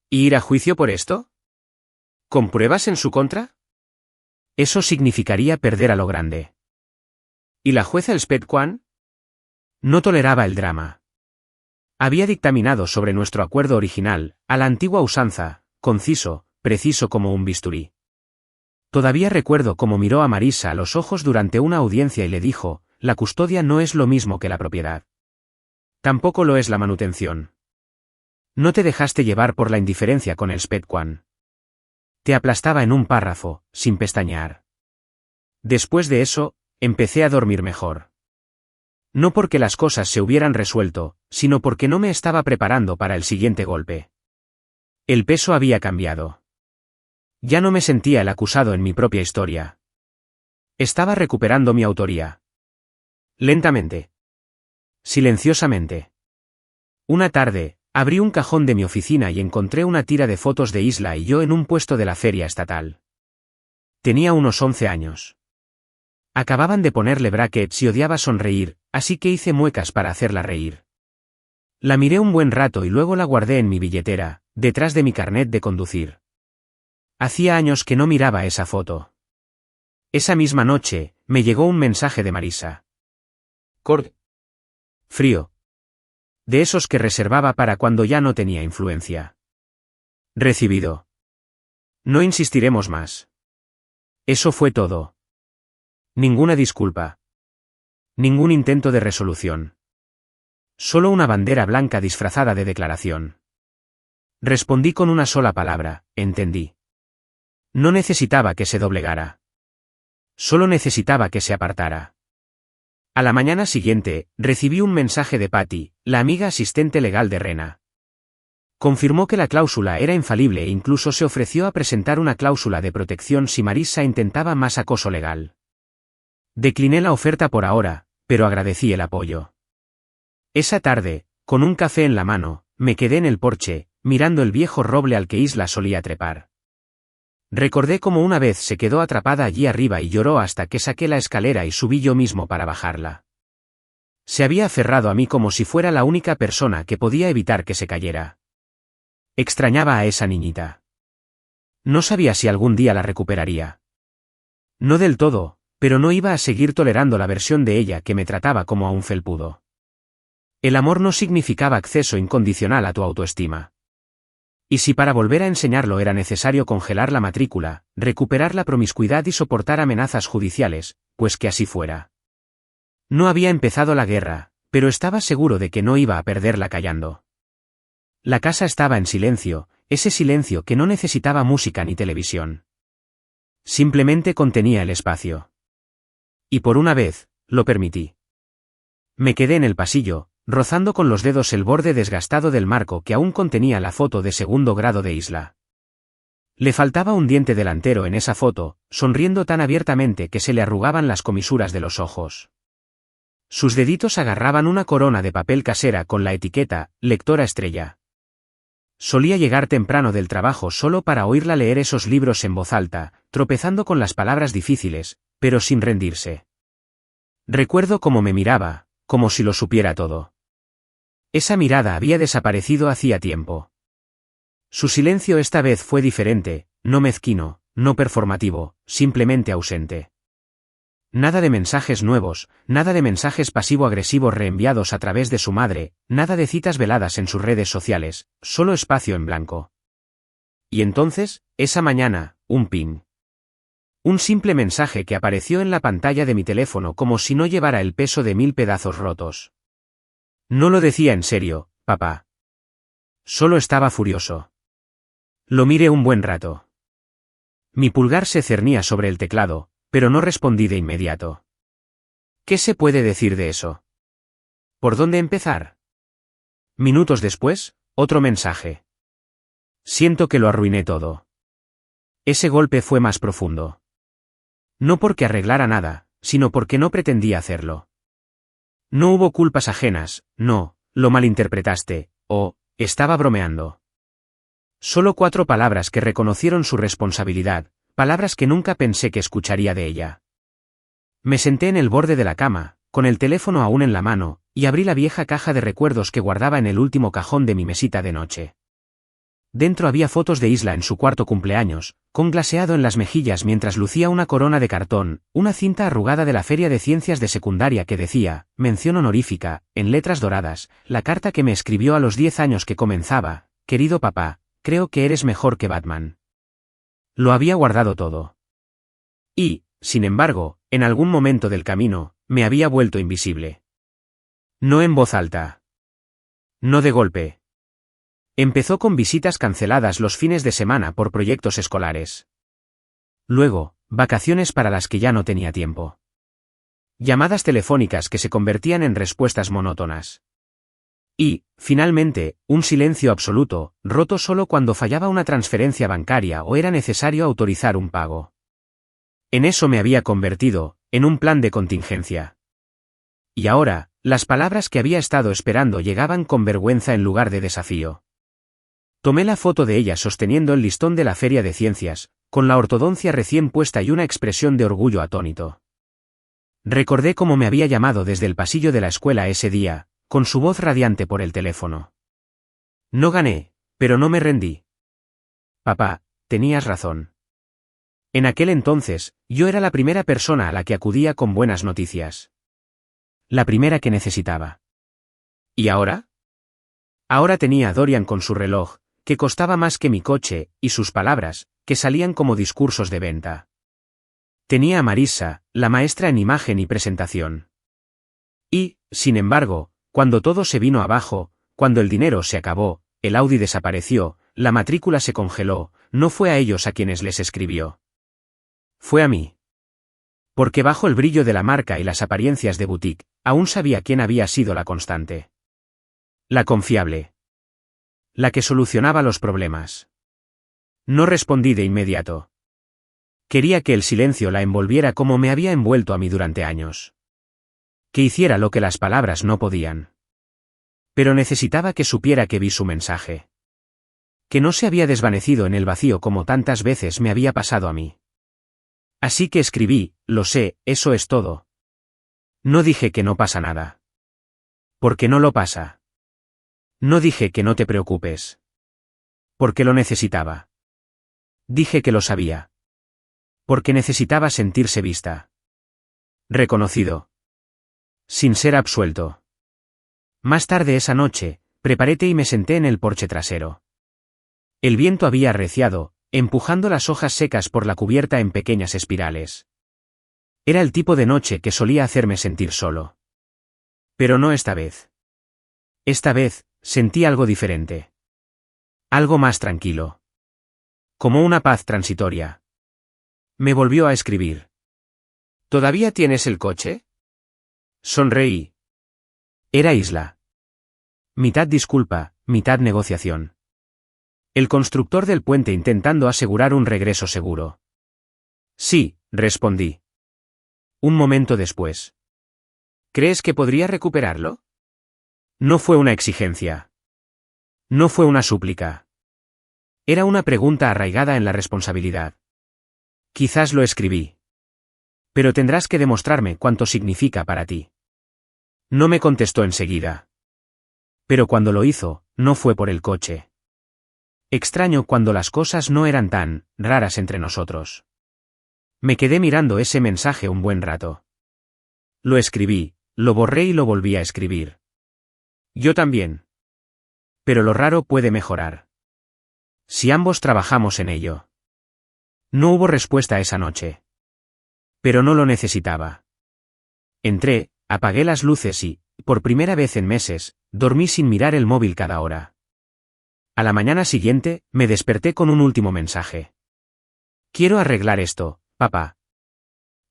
¿Y ir a juicio por esto? ¿Con pruebas en su contra? Eso significaría perder a lo grande. ¿Y la jueza Elspeth Kwan? No toleraba el drama. Había dictaminado sobre nuestro acuerdo original, a la antigua usanza, conciso, preciso como un bisturí. Todavía recuerdo cómo miró a Marissa a los ojos durante una audiencia y le dijo, la custodia no es lo mismo que la propiedad. Tampoco lo es la manutención. No te dejaste llevar por la indiferencia con Elspeth Kwan. Te aplastaba en un párrafo, sin pestañear. Después de eso, empecé a dormir mejor. No porque las cosas se hubieran resuelto, sino porque no me estaba preparando para el siguiente golpe. El peso había cambiado. Ya no me sentía el acusado en mi propia historia. Estaba recuperando mi autoría. Lentamente. Silenciosamente. Una tarde, abrí un cajón de mi oficina y encontré una tira de fotos de Isla y yo en un puesto de la feria estatal. Tenía unos 11 años. Acababan de ponerle brackets y odiaba sonreír, así que hice muecas para hacerla reír. La miré un buen rato y luego la guardé en mi billetera, detrás de mi carnet de conducir. Hacía años que no miraba esa foto. Esa misma noche, me llegó un mensaje de Marissa. Corto. Frío. De esos que reservaba para cuando ya no tenía influencia. Recibido. No insistiremos más. Eso fue todo. Ninguna disculpa. Ningún intento de resolución. Solo una bandera blanca disfrazada de declaración. Respondí con una sola palabra, entendí. No necesitaba que se doblegara. Solo necesitaba que se apartara. A la mañana siguiente, recibí un mensaje de Patty, la amiga asistente legal de Rena. Confirmó que la cláusula era infalible e incluso se ofreció a presentar una cláusula de protección si Marissa intentaba más acoso legal. Decliné la oferta por ahora, pero agradecí el apoyo. Esa tarde, con un café en la mano, me quedé en el porche, mirando el viejo roble al que Isla solía trepar. Recordé cómo una vez se quedó atrapada allí arriba y lloró hasta que saqué la escalera y subí yo mismo para bajarla. Se había aferrado a mí como si fuera la única persona que podía evitar que se cayera. Extrañaba a esa niñita. No sabía si algún día la recuperaría. No del todo, pero no iba a seguir tolerando la versión de ella que me trataba como a un felpudo. El amor no significaba acceso incondicional a tu autoestima. Y si para volver a enseñarlo era necesario congelar la matrícula, recuperar la promiscuidad y soportar amenazas judiciales, pues que así fuera. No había empezado la guerra, pero estaba seguro de que no iba a perderla callando. La casa estaba en silencio, ese silencio que no necesitaba música ni televisión. Simplemente contenía el espacio. Y por una vez, lo permití. Me quedé en el pasillo, rozando con los dedos el borde desgastado del marco que aún contenía la foto de segundo grado de Isla. Le faltaba un diente delantero en esa foto, sonriendo tan abiertamente que se le arrugaban las comisuras de los ojos. Sus deditos agarraban una corona de papel casera con la etiqueta, lectora estrella. Solía llegar temprano del trabajo solo para oírla leer esos libros en voz alta, tropezando con las palabras difíciles, pero sin rendirse. Recuerdo cómo me miraba, como si lo supiera todo. Esa mirada había desaparecido hacía tiempo. Su silencio esta vez fue diferente, no mezquino, no performativo, simplemente ausente. Nada de mensajes nuevos, nada de mensajes pasivo-agresivos reenviados a través de su madre, nada de citas veladas en sus redes sociales, solo espacio en blanco. Y entonces, esa mañana, un ping. Un simple mensaje que apareció en la pantalla de mi teléfono como si no llevara el peso de 1000 pedazos rotos. No lo decía en serio, papá. Solo estaba furioso. Lo miré un buen rato. Mi pulgar se cernía sobre el teclado, pero no respondí de inmediato. ¿Qué se puede decir de eso? ¿Por dónde empezar? Minutos después, otro mensaje. Siento que lo arruiné todo. Ese golpe fue más profundo. No porque arreglara nada, sino porque no pretendía hacerlo. No hubo culpas ajenas, no, lo malinterpretaste, o, estaba bromeando. Solo 4 palabras que reconocieron su responsabilidad, palabras que nunca pensé que escucharía de ella. Me senté en el borde de la cama, con el teléfono aún en la mano, y abrí la vieja caja de recuerdos que guardaba en el último cajón de mi mesita de noche. Dentro había fotos de Isla en su cuarto cumpleaños, con glaseado en las mejillas mientras lucía una corona de cartón, una cinta arrugada de la Feria de Ciencias de Secundaria que decía, mención honorífica, en letras doradas, la carta que me escribió a los 10 años que comenzaba, querido papá, creo que eres mejor que Batman. Lo había guardado todo. Y, sin embargo, en algún momento del camino, me había vuelto invisible. No en voz alta. No de golpe. Empezó con visitas canceladas los fines de semana por proyectos escolares. Luego, vacaciones para las que ya no tenía tiempo. Llamadas telefónicas que se convertían en respuestas monótonas. Y, finalmente, un silencio absoluto, roto solo cuando fallaba una transferencia bancaria o era necesario autorizar un pago. En eso me había convertido, en un plan de contingencia. Y ahora, las palabras que había estado esperando llegaban con vergüenza en lugar de desafío. Tomé la foto de ella sosteniendo el listón de la Feria de Ciencias, con la ortodoncia recién puesta y una expresión de orgullo atónito. Recordé cómo me había llamado desde el pasillo de la escuela ese día, con su voz radiante por el teléfono. No gané, pero no me rendí. Papá, tenías razón. En aquel entonces, yo era la primera persona a la que acudía con buenas noticias. La primera que necesitaba. ¿Y ahora? Ahora tenía a Dorian con su reloj, que costaba más que mi coche, y sus palabras, que salían como discursos de venta. Tenía a Marissa, la maestra en imagen y presentación. Y, sin embargo, cuando todo se vino abajo, cuando el dinero se acabó, el Audi desapareció, la matrícula se congeló, no fue a ellos a quienes les escribió. Fue a mí. Porque bajo el brillo de la marca y las apariencias de boutique, aún sabía quién había sido la constante. La confiable. La que solucionaba los problemas. No respondí de inmediato. Quería que el silencio la envolviera como me había envuelto a mí durante años. Que hiciera lo que las palabras no podían. Pero necesitaba que supiera que vi su mensaje. Que no se había desvanecido en el vacío como tantas veces me había pasado a mí. Así que escribí, lo sé, eso es todo. No dije que no pasa nada. Porque no lo pasa. No dije que no te preocupes. Porque lo necesitaba. Dije que lo sabía. Porque necesitaba sentirse vista. Reconocido. Sin ser absuelto. Más tarde esa noche, preparé té y me senté en el porche trasero. El viento había arreciado, empujando las hojas secas por la cubierta en pequeñas espirales. Era el tipo de noche que solía hacerme sentir solo. Pero no esta vez. Esta vez, sentí algo diferente. Algo más tranquilo. Como una paz transitoria. Me volvió a escribir. ¿Todavía tienes el coche? Sonreí. Era Isla. Mitad disculpa, mitad negociación. El constructor del puente intentando asegurar un regreso seguro. Sí, respondí. Un momento después. ¿Crees que podría recuperarlo? No fue una exigencia. No fue una súplica. Era una pregunta arraigada en la responsabilidad. Quizás lo escribí. Pero tendrás que demostrarme cuánto significa para ti. No me contestó enseguida. Pero cuando lo hizo, no fue por el coche. Extraño cuando las cosas no eran tan raras entre nosotros. Me quedé mirando ese mensaje un buen rato. Lo escribí, lo borré y lo volví a escribir. Yo también. Pero lo raro puede mejorar. Si ambos trabajamos en ello. No hubo respuesta esa noche. Pero no lo necesitaba. Entré, apagué las luces y, por primera vez en meses, dormí sin mirar el móvil cada hora. A la mañana siguiente, me desperté con un último mensaje. Quiero arreglar esto, papá.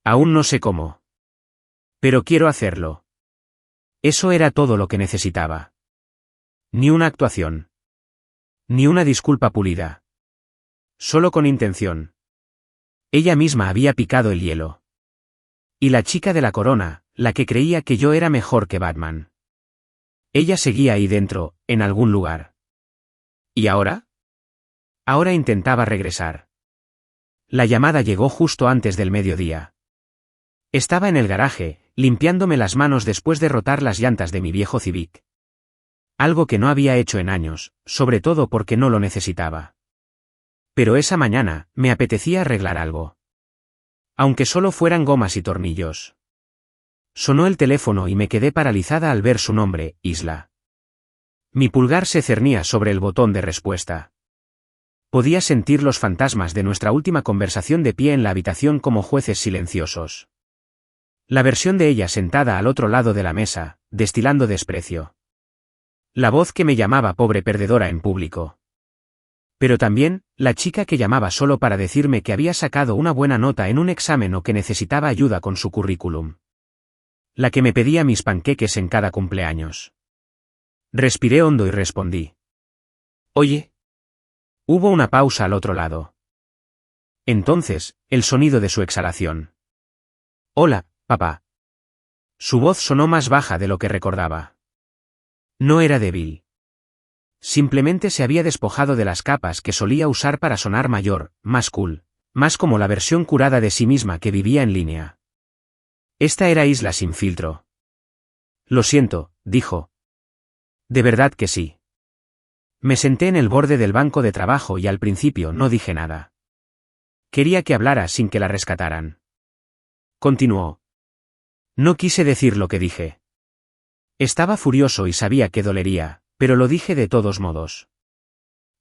Aún no sé cómo. Pero quiero hacerlo. Eso era todo lo que necesitaba. Ni una actuación. Ni una disculpa pulida. Solo con intención. Ella misma había picado el hielo. Y la chica de la corona, la que creía que yo era mejor que Batman. Ella seguía ahí dentro, en algún lugar. ¿Y ahora? Ahora intentaba regresar. La llamada llegó justo antes del mediodía. Estaba en el garaje, limpiándome las manos después de rotar las llantas de mi viejo Civic. Algo que no había hecho en años, sobre todo porque no lo necesitaba. Pero esa mañana, me apetecía arreglar algo. Aunque solo fueran gomas y tornillos. Sonó el teléfono y me quedé paralizada al ver su nombre, Isla. Mi pulgar se cernía sobre el botón de respuesta. Podía sentir los fantasmas de nuestra última conversación de pie en la habitación como jueces silenciosos. La versión de ella sentada al otro lado de la mesa, destilando desprecio. La voz que me llamaba pobre perdedora en público. Pero también, la chica que llamaba solo para decirme que había sacado una buena nota en un examen o que necesitaba ayuda con su currículum. La que me pedía mis panqueques en cada cumpleaños. Respiré hondo y respondí. Oye. Hubo una pausa al otro lado. Entonces, el sonido de su exhalación. Hola, papá. Su voz sonó más baja de lo que recordaba. No era débil. Simplemente se había despojado de las capas que solía usar para sonar mayor, más cool, más como la versión curada de sí misma que vivía en línea. Esta era Isla sin filtro. Lo siento, dijo. De verdad que sí. Me senté en el borde del banco de trabajo y al principio no dije nada. Quería que hablara sin que la rescataran. Continuó. No quise decir lo que dije. Estaba furioso y sabía que dolería, pero lo dije de todos modos.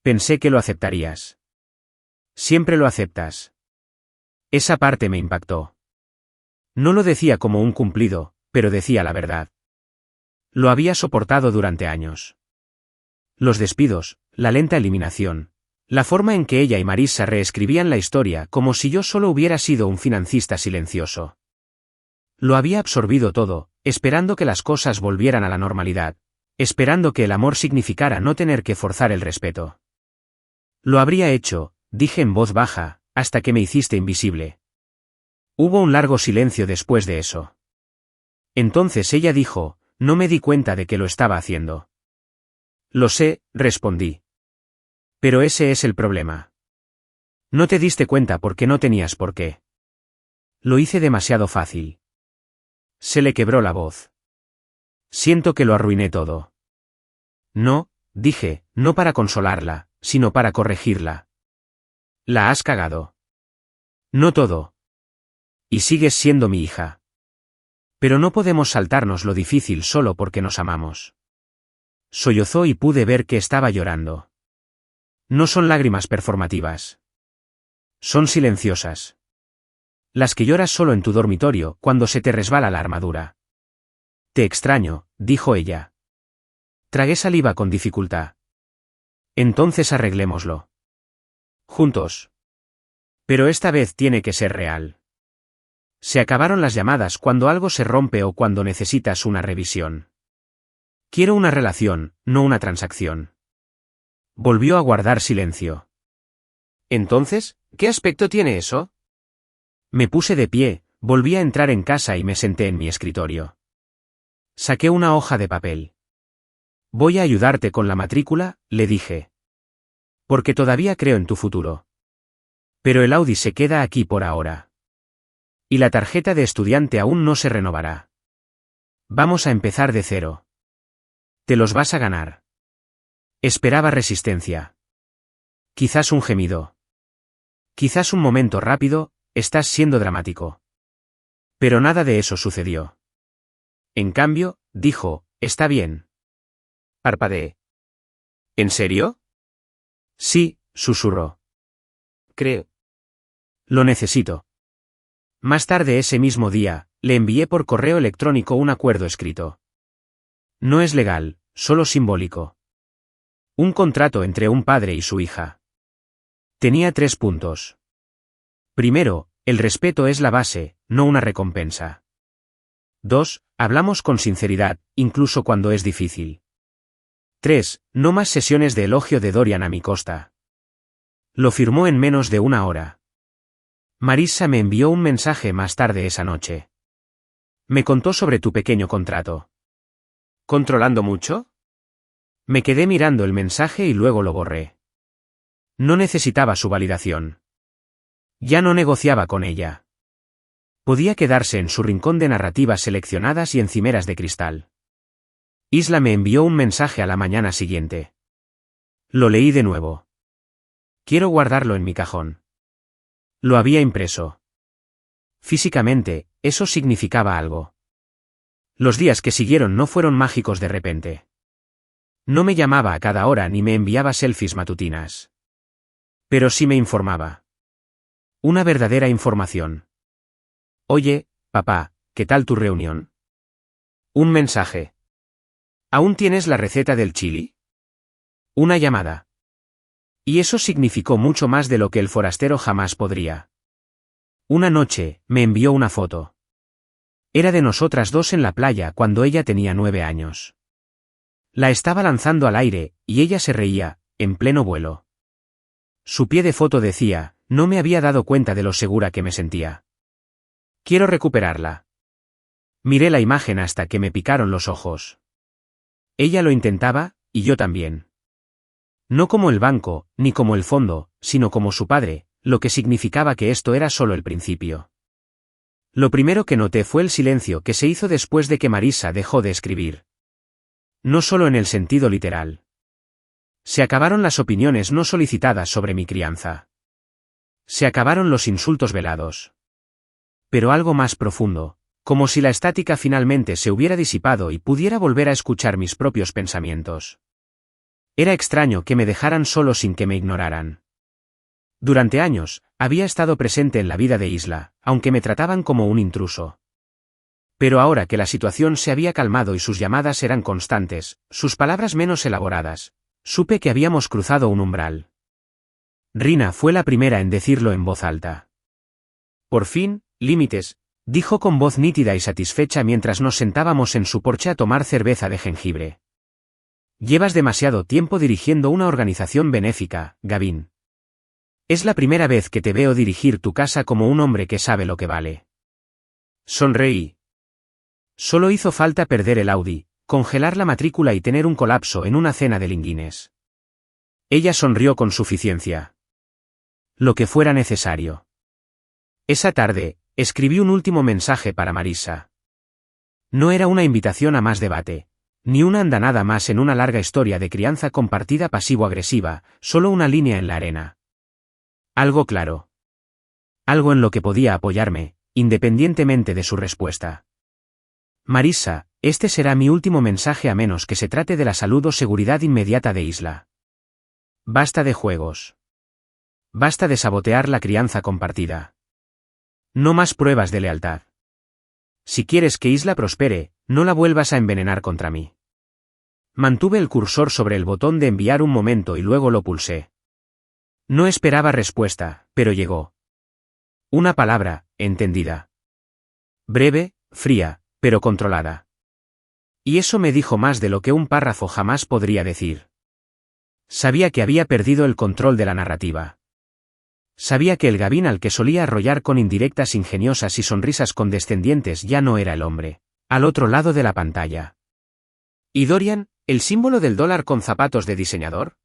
Pensé que lo aceptarías. Siempre lo aceptas. Esa parte me impactó. No lo decía como un cumplido, pero decía la verdad. Lo había soportado durante años. Los despidos, la lenta eliminación, la forma en que ella y Marissa reescribían la historia como si yo solo hubiera sido un financista silencioso. Lo había absorbido todo, esperando que las cosas volvieran a la normalidad, esperando que el amor significara no tener que forzar el respeto. Lo habría hecho, dije en voz baja, hasta que me hiciste invisible. Hubo un largo silencio después de eso. Entonces ella dijo, no me di cuenta de que lo estaba haciendo. Lo sé, respondí. Pero ese es el problema. No te diste cuenta porque no tenías por qué. Lo hice demasiado fácil. Se le quebró la voz. Siento que lo arruiné todo. No, dije, no para consolarla, sino para corregirla. La has cagado. No todo. Y sigues siendo mi hija. Pero no podemos saltarnos lo difícil solo porque nos amamos. Sollozó y pude ver que estaba llorando. No son lágrimas performativas. Son silenciosas. Las que lloras solo en tu dormitorio cuando se te resbala la armadura. Te extraño, dijo ella. Tragué saliva con dificultad. Entonces arreglémoslo. Juntos. Pero esta vez tiene que ser real. Se acabaron las llamadas cuando algo se rompe o cuando necesitas una revisión. Quiero una relación, no una transacción. Volvió a guardar silencio. Entonces, ¿qué aspecto tiene eso? Me puse de pie, volví a entrar en casa y me senté en mi escritorio. Saqué una hoja de papel. Voy a ayudarte con la matrícula, le dije. Porque todavía creo en tu futuro. Pero el Audi se queda aquí por ahora. Y la tarjeta de estudiante aún no se renovará. Vamos a empezar de cero. Te los vas a ganar. Esperaba resistencia. Quizás un gemido. Quizás un momento rápido, estás siendo dramático. Pero nada de eso sucedió. En cambio, dijo, está bien. Parpadeé. ¿En serio? Sí, susurró. Creo. Lo necesito. Más tarde ese mismo día, le envié por correo electrónico un acuerdo escrito. No es legal, solo simbólico. Un contrato entre un padre y su hija. Tenía 3 puntos. Primero, el respeto es la base, no una recompensa. 2. Hablamos con sinceridad, incluso cuando es difícil. 3. No más sesiones de elogio de Dorian a mi costa. Lo firmó en menos de una hora. Marissa me envió un mensaje más tarde esa noche. Me contó sobre tu pequeño contrato. ¿Controlando mucho? Me quedé mirando el mensaje y luego lo borré. No necesitaba su validación. Ya no negociaba con ella. Podía quedarse en su rincón de narrativas seleccionadas y encimeras de cristal. Isla me envió un mensaje a la mañana siguiente. Lo leí de nuevo. Quiero guardarlo en mi cajón. Lo había impreso. Físicamente, eso significaba algo. Los días que siguieron no fueron mágicos de repente. No me llamaba a cada hora ni me enviaba selfies matutinas. Pero sí me informaba. Una verdadera información. Oye, papá, ¿qué tal tu reunión? Un mensaje. ¿Aún tienes la receta del chili? Una llamada. Y eso significó mucho más de lo que el forastero jamás podría. Una noche, me envió una foto. Era de nosotras dos en la playa cuando ella tenía 9 años. La estaba lanzando al aire, y ella se reía, en pleno vuelo. Su pie de foto decía, no me había dado cuenta de lo segura que me sentía. Quiero recuperarla. Miré la imagen hasta que me picaron los ojos. Ella lo intentaba, y yo también. No como el banco, ni como el fondo, sino como su padre, lo que significaba que esto era solo el principio. Lo primero que noté fue el silencio que se hizo después de que Marissa dejó de escribir. No solo en el sentido literal. Se acabaron las opiniones no solicitadas sobre mi crianza. Se acabaron los insultos velados. Pero algo más profundo, como si la estática finalmente se hubiera disipado y pudiera volver a escuchar mis propios pensamientos. Era extraño que me dejaran solo sin que me ignoraran. Durante años, había estado presente en la vida de Isla, aunque me trataban como un intruso. Pero ahora que la situación se había calmado y sus llamadas eran constantes, sus palabras menos elaboradas, supe que habíamos cruzado un umbral. Rina fue la primera en decirlo en voz alta. Por fin, límites, dijo con voz nítida y satisfecha mientras nos sentábamos en su porche a tomar cerveza de jengibre. Llevas demasiado tiempo dirigiendo una organización benéfica, Gavin. Es la primera vez que te veo dirigir tu casa como un hombre que sabe lo que vale. Sonreí. Solo hizo falta perder el Audi, congelar la matrícula y tener un colapso en una cena de linguines. Ella sonrió con suficiencia. Lo que fuera necesario. Esa tarde, escribí un último mensaje para Marissa. No era una invitación a más debate, ni una andanada más en una larga historia de crianza compartida pasivo-agresiva, solo una línea en la arena. Algo claro. Algo en lo que podía apoyarme, independientemente de su respuesta. Marissa, este será mi último mensaje a menos que se trate de la salud o seguridad inmediata de Isla. Basta de juegos. Basta de sabotear la crianza compartida. No más pruebas de lealtad. Si quieres que Isla prospere, no la vuelvas a envenenar contra mí. Mantuve el cursor sobre el botón de enviar un momento y luego lo pulsé. No esperaba respuesta, pero llegó. Una palabra, entendida. Breve, fría, pero controlada. Y eso me dijo más de lo que un párrafo jamás podría decir. Sabía que había perdido el control de la narrativa. Sabía que el Gavin al que solía arrollar con indirectas ingeniosas y sonrisas condescendientes ya no era el hombre, al otro lado de la pantalla. ¿Y Dorian, el símbolo del dólar con zapatos de diseñador?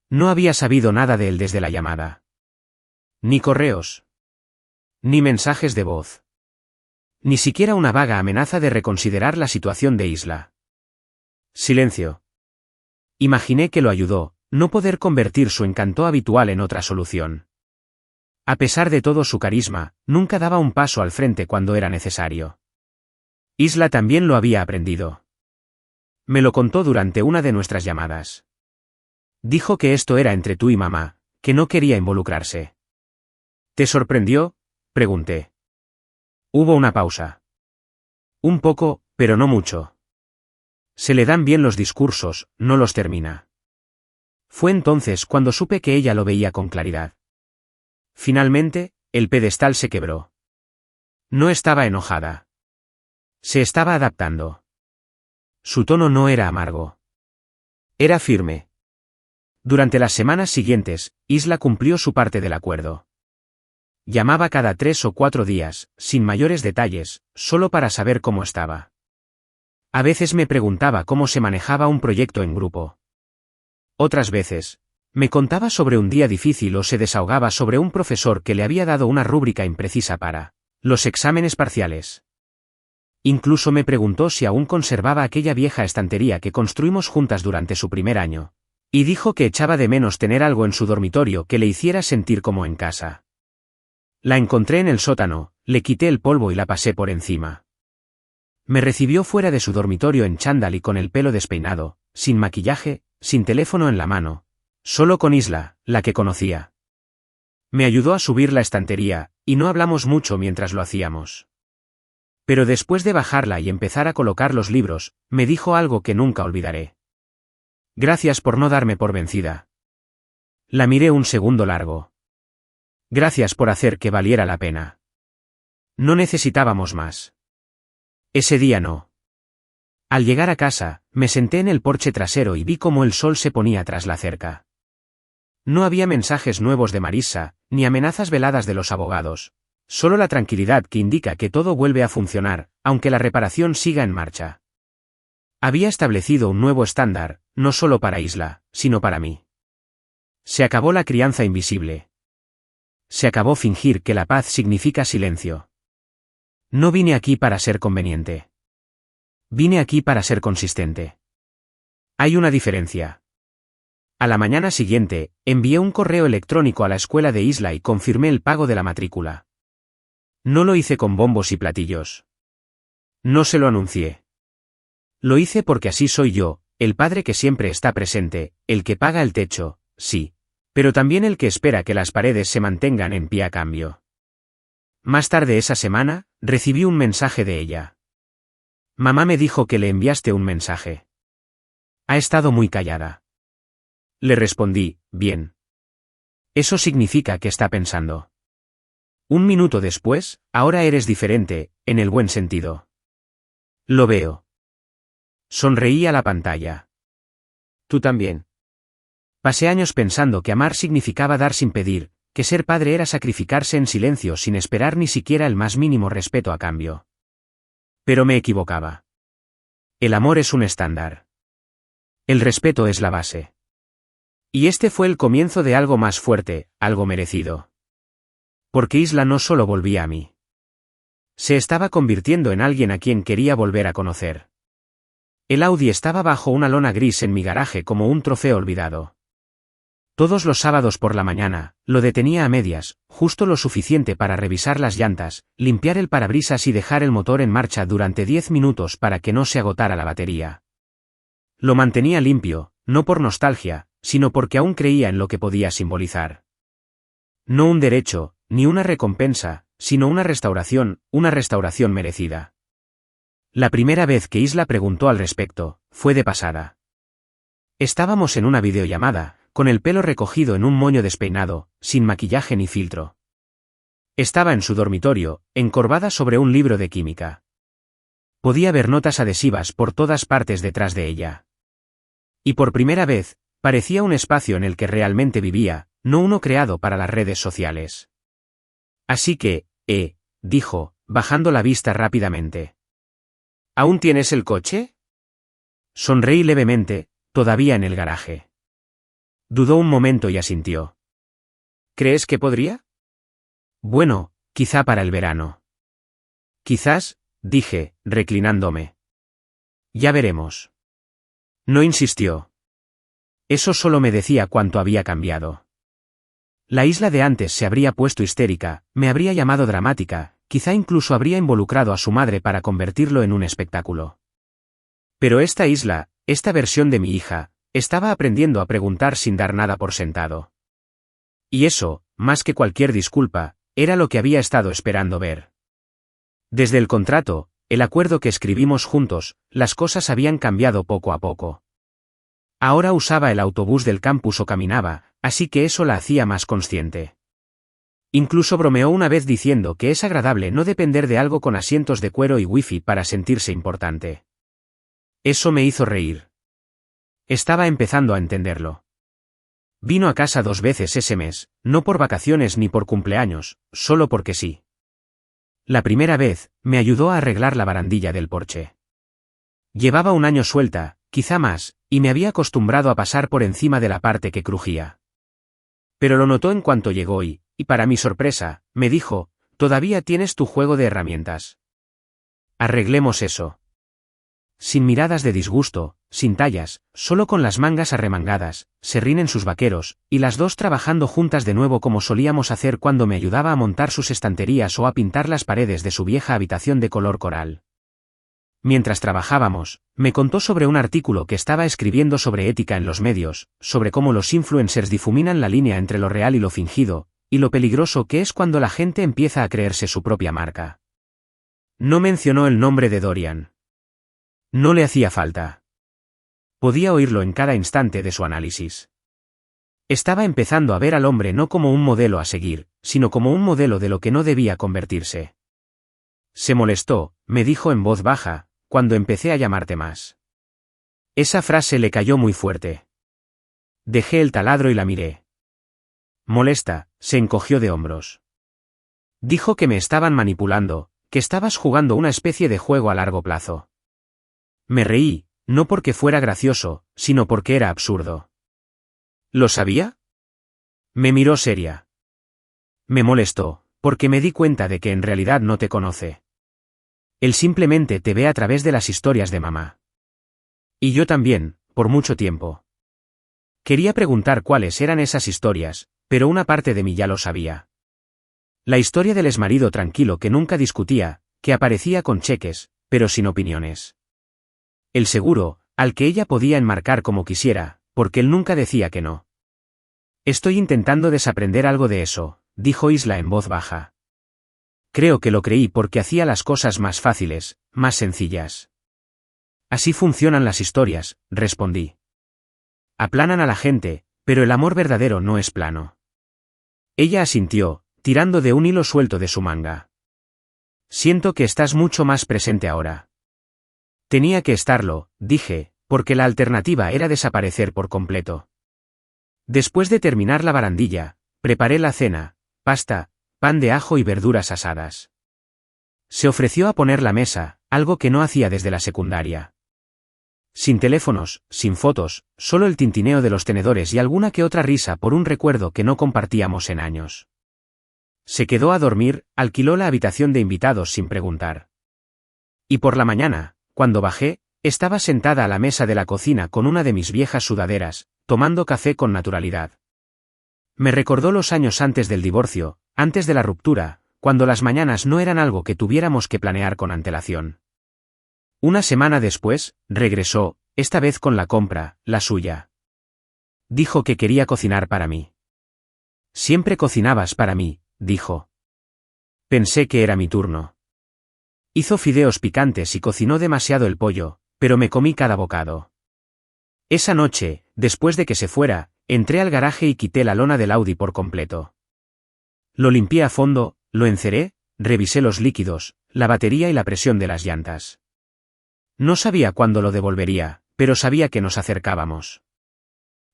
No había sabido nada de él desde la llamada. Ni correos. Ni mensajes de voz. Ni siquiera una vaga amenaza de reconsiderar la situación de Isla. Silencio. Imaginé que lo ayudó, no poder convertir su encanto habitual en otra solución. A pesar de todo su carisma, nunca daba un paso al frente cuando era necesario. Isla también lo había aprendido. Me lo contó durante una de nuestras llamadas. Dijo que esto era entre tú y mamá, que no quería involucrarse. ¿Te sorprendió?, pregunté. Hubo una pausa. Un poco, pero no mucho. Se le dan bien los discursos, no los termina. Fue entonces cuando supe que ella lo veía con claridad. Finalmente, el pedestal se quebró. No estaba enojada. Se estaba adaptando. Su tono no era amargo. Era firme. Durante las semanas siguientes, Isla cumplió su parte del acuerdo. Llamaba cada 3 o 4 días, sin mayores detalles, solo para saber cómo estaba. A veces me preguntaba cómo se manejaba un proyecto en grupo. Otras veces, me contaba sobre un día difícil o se desahogaba sobre un profesor que le había dado una rúbrica imprecisa para los exámenes parciales. Incluso me preguntó si aún conservaba aquella vieja estantería que construimos juntas durante su primer año, y dijo que echaba de menos tener algo en su dormitorio que le hiciera sentir como en casa. La encontré en el sótano, le quité el polvo y la pasé por encima. Me recibió fuera de su dormitorio en chándal y con el pelo despeinado, sin maquillaje, sin teléfono en la mano, solo con Isla, la que conocía. Me ayudó a subir la estantería, y no hablamos mucho mientras lo hacíamos. Pero después de bajarla y empezar a colocar los libros, me dijo algo que nunca olvidaré. Gracias por no darme por vencida. La miré un segundo largo. Gracias por hacer que valiera la pena. No necesitábamos más. Ese día no. Al llegar a casa, me senté en el porche trasero y vi cómo el sol se ponía tras la cerca. No había mensajes nuevos de Marissa, ni amenazas veladas de los abogados, solo la tranquilidad que indica que todo vuelve a funcionar, aunque la reparación siga en marcha. Había establecido un nuevo estándar, no solo para Isla, sino para mí. Se acabó la crianza invisible. Se acabó fingir que la paz significa silencio. No vine aquí para ser conveniente. Vine aquí para ser consistente. Hay una diferencia. A la mañana siguiente, envié un correo electrónico a la escuela de Isla y confirmé el pago de la matrícula. No lo hice con bombos y platillos. No se lo anuncié. Lo hice porque así soy yo, el padre que siempre está presente, el que paga el techo, sí, pero también el que espera que las paredes se mantengan en pie a cambio. Más tarde esa semana, recibí un mensaje de ella. Mamá me dijo que le enviaste un mensaje. Ha estado muy callada. Le respondí, bien. Eso significa que está pensando. Un minuto después, ahora eres diferente, en el buen sentido. Lo veo. Sonreí a la pantalla. Tú también. Pasé años pensando que amar significaba dar sin pedir, que ser padre era sacrificarse en silencio sin esperar ni siquiera el más mínimo respeto a cambio. Pero me equivocaba. El amor es un estándar. El respeto es la base. Y este fue el comienzo de algo más fuerte, algo merecido. Porque Isla no solo volvía a mí. Se estaba convirtiendo en alguien a quien quería volver a conocer. El Audi estaba bajo una lona gris en mi garaje como un trofeo olvidado. Todos los sábados por la mañana, lo detenía a medias, justo lo suficiente para revisar las llantas, limpiar el parabrisas y dejar el motor en marcha durante 10 minutos para que no se agotara la batería. Lo mantenía limpio, no por nostalgia, sino porque aún creía en lo que podía simbolizar. No un derecho, ni una recompensa, sino una restauración merecida. La primera vez que Isla preguntó al respecto, fue de pasada. Estábamos en una videollamada, con el pelo recogido en un moño despeinado, sin maquillaje ni filtro. Estaba en su dormitorio, encorvada sobre un libro de química. Podía ver notas adhesivas por todas partes detrás de ella. Y por primera vez, parecía un espacio en el que realmente vivía, no uno creado para las redes sociales. Así que, dijo, bajando la vista rápidamente. ¿Aún tienes el coche? Sonreí levemente, todavía en el garaje. Dudó un momento y asintió. ¿Crees que podría? Bueno, quizá para el verano. Quizás, dije, reclinándome. Ya veremos. No insistió. Eso solo me decía cuánto había cambiado. La Isla de antes se habría puesto histérica, me habría llamado dramática, quizá incluso habría involucrado a su madre para convertirlo en un espectáculo. Pero esta Isla, esta versión de mi hija, estaba aprendiendo a preguntar sin dar nada por sentado. Y eso, más que cualquier disculpa, era lo que había estado esperando ver. Desde el contrato, el acuerdo que escribimos juntos, las cosas habían cambiado poco a poco. Ahora usaba el autobús del campus o caminaba, así que eso la hacía más consciente. Incluso bromeó una vez diciendo que es agradable no depender de algo con asientos de cuero y wifi para sentirse importante. Eso me hizo reír. Estaba empezando a entenderlo. Vino a casa 2 veces ese mes, no por vacaciones ni por cumpleaños, solo porque sí. La primera vez, me ayudó a arreglar la barandilla del porche. Llevaba 1 año suelta, quizá más, y me había acostumbrado a pasar por encima de la parte que crujía. Pero lo notó en cuanto llegó y para mi sorpresa, me dijo, «Todavía tienes tu juego de herramientas. Arreglemos eso». Sin miradas de disgusto, sin tallas, solo con las mangas arremangadas, serrín en sus vaqueros, y las dos trabajando juntas de nuevo como solíamos hacer cuando me ayudaba a montar sus estanterías o a pintar las paredes de su vieja habitación de color coral. Mientras trabajábamos, me contó sobre un artículo que estaba escribiendo sobre ética en los medios, sobre cómo los influencers difuminan la línea entre lo real y lo fingido, y lo peligroso que es cuando la gente empieza a creerse su propia marca. No mencionó el nombre de Dorian. No le hacía falta. Podía oírlo en cada instante de su análisis. Estaba empezando a ver al hombre no como un modelo a seguir, sino como un modelo de lo que no debía convertirse. Se molestó, me dijo en voz baja, cuando empecé a llamarte más. Esa frase le cayó muy fuerte. Dejé el taladro y la miré. Molesta, se encogió de hombros. Dijo que me estaban manipulando, que estabas jugando una especie de juego a largo plazo. Me reí, no porque fuera gracioso, sino porque era absurdo. ¿Lo sabía? Me miró seria. Me molestó, porque me di cuenta de que en realidad no te conoce. Él simplemente te ve a través de las historias de mamá. Y yo también, por mucho tiempo. Quería preguntar cuáles eran esas historias, pero una parte de mí ya lo sabía. La historia del exmarido tranquilo que nunca discutía, que aparecía con cheques, pero sin opiniones. El seguro, al que ella podía enmarcar como quisiera, porque él nunca decía que no. Estoy intentando desaprender algo de eso, dijo Isla en voz baja. Creo que lo creí porque hacía las cosas más fáciles, más sencillas. Así funcionan las historias, respondí. Aplanan a la gente, pero el amor verdadero no es plano. Ella asintió, tirando de un hilo suelto de su manga. Siento que estás mucho más presente ahora. Tenía que estarlo, dije, porque la alternativa era desaparecer por completo. Después de terminar la barandilla, preparé la cena, pasta, pan de ajo y verduras asadas. Se ofreció a poner la mesa, algo que no hacía desde la secundaria. Sin teléfonos, sin fotos, solo el tintineo de los tenedores y alguna que otra risa por un recuerdo que no compartíamos en años. Se quedó a dormir, alquiló la habitación de invitados sin preguntar. Y por la mañana, cuando bajé, estaba sentada a la mesa de la cocina con una de mis viejas sudaderas, tomando café con naturalidad. Me recordó los años antes del divorcio, antes de la ruptura, cuando las mañanas no eran algo que tuviéramos que planear con antelación. Una semana después, regresó, esta vez con la compra, la suya. Dijo que quería cocinar para mí. Siempre cocinabas para mí, dijo. Pensé que era mi turno. Hizo fideos picantes y cocinó demasiado el pollo, pero me comí cada bocado. Esa noche, después de que se fuera, entré al garaje y quité la lona del Audi por completo. Lo limpié a fondo, lo enceré, revisé los líquidos, la batería y la presión de las llantas. No sabía cuándo lo devolvería, pero sabía que nos acercábamos.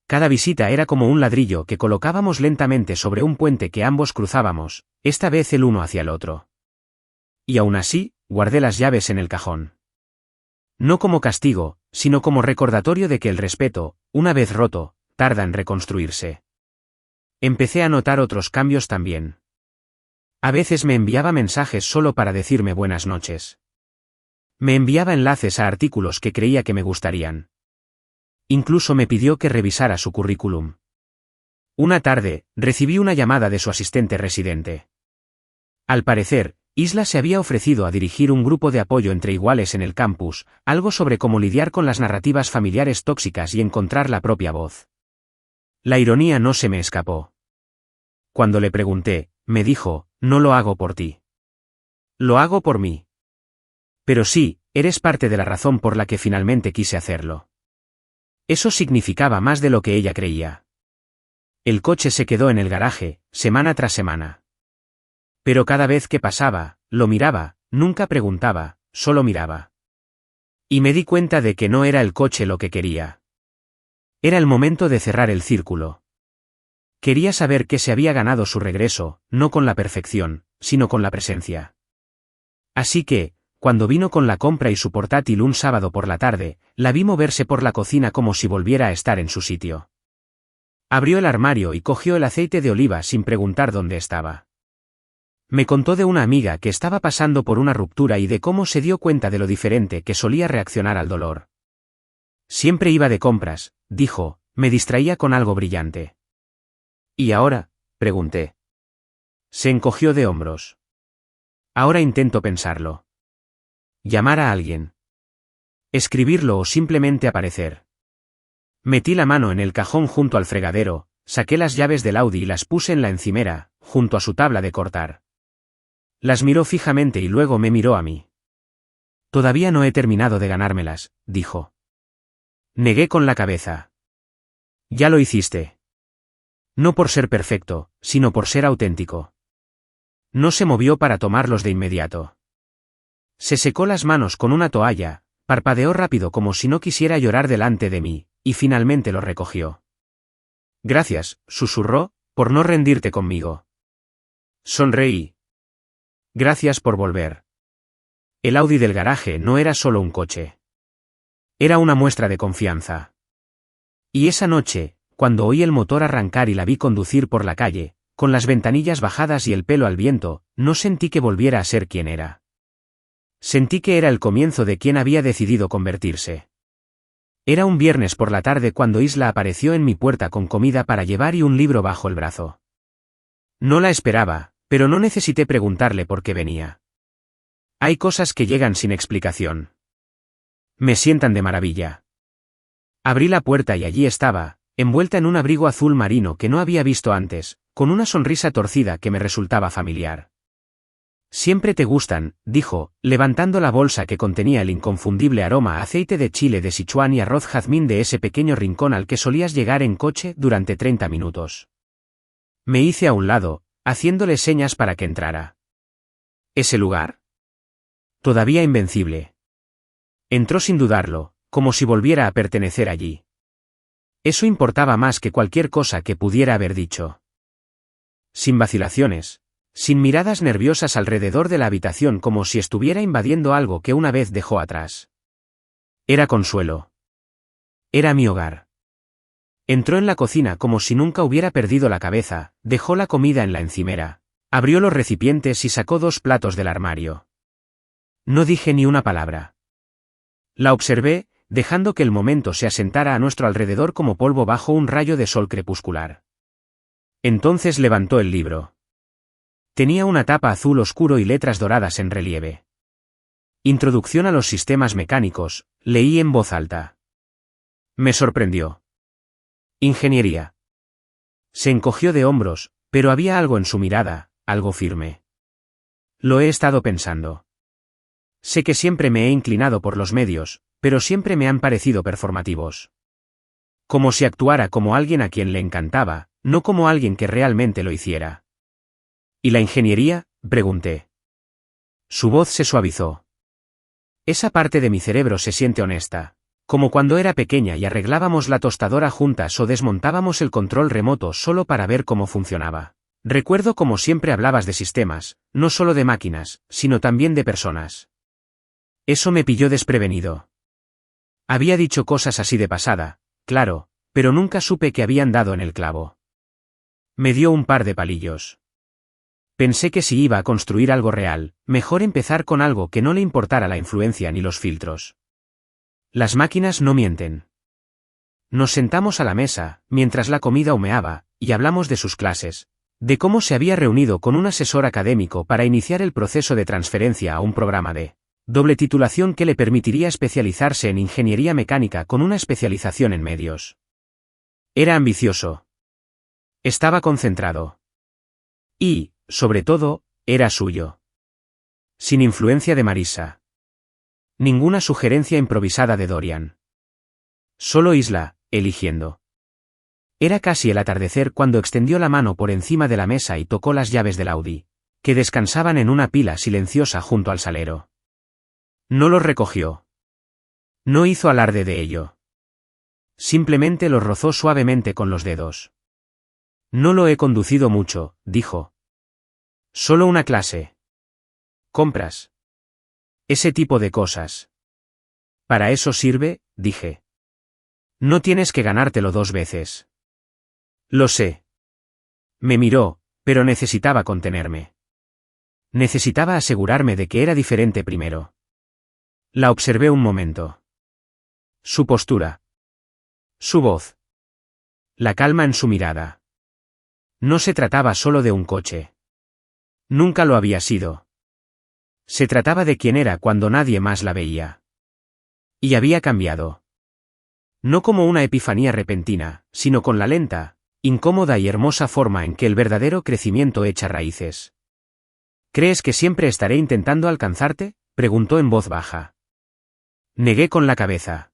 Cada visita era como un ladrillo que colocábamos lentamente sobre un puente que ambos cruzábamos, esta vez el uno hacia el otro. Y aún así, guardé las llaves en el cajón. No como castigo, sino como recordatorio de que el respeto, una vez roto, tarda en reconstruirse. Empecé a notar otros cambios también. A veces me enviaba mensajes solo para decirme buenas noches. Me enviaba enlaces a artículos que creía que me gustarían. Incluso me pidió que revisara su currículum. Una tarde, recibí una llamada de su asistente residente. Al parecer, Isla se había ofrecido a dirigir un grupo de apoyo entre iguales en el campus, algo sobre cómo lidiar con las narrativas familiares tóxicas y encontrar la propia voz. La ironía no se me escapó. Cuando le pregunté, me dijo, no lo hago por ti. Lo hago por mí. Pero sí, eres parte de la razón por la que finalmente quise hacerlo. Eso significaba más de lo que ella creía. El coche se quedó en el garaje, semana tras semana. Pero cada vez que pasaba, lo miraba, nunca preguntaba, solo miraba. Y me di cuenta de que no era el coche lo que quería. Era el momento de cerrar el círculo. Quería saber que se había ganado su regreso, no con la perfección, sino con la presencia. Así que, cuando vino con la compra y su portátil un sábado por la tarde, la vi moverse por la cocina como si volviera a estar en su sitio. Abrió el armario y cogió el aceite de oliva sin preguntar dónde estaba. Me contó de una amiga que estaba pasando por una ruptura y de cómo se dio cuenta de lo diferente que solía reaccionar al dolor. Siempre iba de compras, dijo, me distraía con algo brillante. ¿Y ahora? Pregunté. Se encogió de hombros. Ahora intento pensarlo. Llamar a alguien. Escribirlo o simplemente aparecer. Metí la mano en el cajón junto al fregadero, saqué las llaves del Audi y las puse en la encimera, junto a su tabla de cortar. Las miró fijamente y luego me miró a mí. Todavía no he terminado de ganármelas, dijo. Negué con la cabeza. Ya lo hiciste. No por ser perfecto, sino por ser auténtico. No se movió para tomarlos de inmediato. Se secó las manos con una toalla, parpadeó rápido como si no quisiera llorar delante de mí, y finalmente lo recogió. Gracias, susurró, por no rendirte conmigo. Sonreí. Gracias por volver. El Audi del garaje no era solo un coche. Era una muestra de confianza. Y esa noche, cuando oí el motor arrancar y la vi conducir por la calle, con las ventanillas bajadas y el pelo al viento, no sentí que volviera a ser quien era. Sentí que era el comienzo de quien había decidido convertirse. Era un viernes por la tarde cuando Isla apareció en mi puerta con comida para llevar y un libro bajo el brazo. No la esperaba, pero no necesité preguntarle por qué venía. Hay cosas que llegan sin explicación. Me sientan de maravilla. Abrí la puerta y allí estaba, envuelta en un abrigo azul marino que no había visto antes, con una sonrisa torcida que me resultaba familiar. Siempre te gustan, dijo, levantando la bolsa que contenía el inconfundible aroma a aceite de chile de Sichuan y arroz jazmín de ese pequeño rincón al que solías llegar en coche durante 30 minutos. Me hice a un lado, haciéndole señas para que entrara. ¿Ese lugar? Todavía invencible. Entró sin dudarlo, como si volviera a pertenecer allí. Eso importaba más que cualquier cosa que pudiera haber dicho. Sin vacilaciones, sin miradas nerviosas alrededor de la habitación como si estuviera invadiendo algo que una vez dejó atrás. Era Consuelo. Era mi hogar. Entró en la cocina como si nunca hubiera perdido la cabeza, dejó la comida en la encimera, abrió los recipientes y sacó 2 platos del armario. No dije ni una palabra. La observé, dejando que el momento se asentara a nuestro alrededor como polvo bajo un rayo de sol crepuscular. Entonces levantó el libro. Tenía una tapa azul oscuro y letras doradas en relieve. Introducción a los sistemas mecánicos, leí en voz alta. Me sorprendió. Ingeniería. Se encogió de hombros, pero había algo en su mirada, algo firme. Lo he estado pensando. Sé que siempre me he inclinado por los medios, pero siempre me han parecido performativos. Como si actuara como alguien a quien le encantaba, no como alguien que realmente lo hiciera. ¿Y la ingeniería?, pregunté. Su voz se suavizó. Esa parte de mi cerebro se siente honesta, como cuando era pequeña y arreglábamos la tostadora juntas o desmontábamos el control remoto solo para ver cómo funcionaba. Recuerdo como siempre hablabas de sistemas, no solo de máquinas, sino también de personas. Eso me pilló desprevenido. Había dicho cosas así de pasada, claro, pero nunca supe que habían dado en el clavo. Me dio un par de palillos. Pensé que si iba a construir algo real, mejor empezar con algo que no le importara la influencia ni los filtros. Las máquinas no mienten. Nos sentamos a la mesa, mientras la comida humeaba, y hablamos de sus clases, de cómo se había reunido con un asesor académico para iniciar el proceso de transferencia a un programa de doble titulación que le permitiría especializarse en ingeniería mecánica con una especialización en medios. Era ambicioso. Estaba concentrado. Y, sobre todo, era suyo. Sin influencia de Marisa. Ninguna sugerencia improvisada de Dorian. Solo Isla, eligiendo. Era casi el atardecer cuando extendió la mano por encima de la mesa y tocó las llaves del Audi, que descansaban en una pila silenciosa junto al salero. No los recogió. No hizo alarde de ello. Simplemente los rozó suavemente con los dedos. No lo he conducido mucho, dijo. Solo una clase. Compras. Ese tipo de cosas. Para eso sirve, dije. No tienes que ganártelo 2 veces. Lo sé. Me miró, pero necesitaba contenerme. Necesitaba asegurarme de que era diferente primero. La observé un momento. Su postura. Su voz. La calma en su mirada. No se trataba solo de un coche. Nunca lo había sido. Se trataba de quién era cuando nadie más la veía. Y había cambiado. No como una epifanía repentina, sino con la lenta, incómoda y hermosa forma en que el verdadero crecimiento echa raíces. ¿Crees que siempre estaré intentando alcanzarte?, preguntó en voz baja. Negué con la cabeza.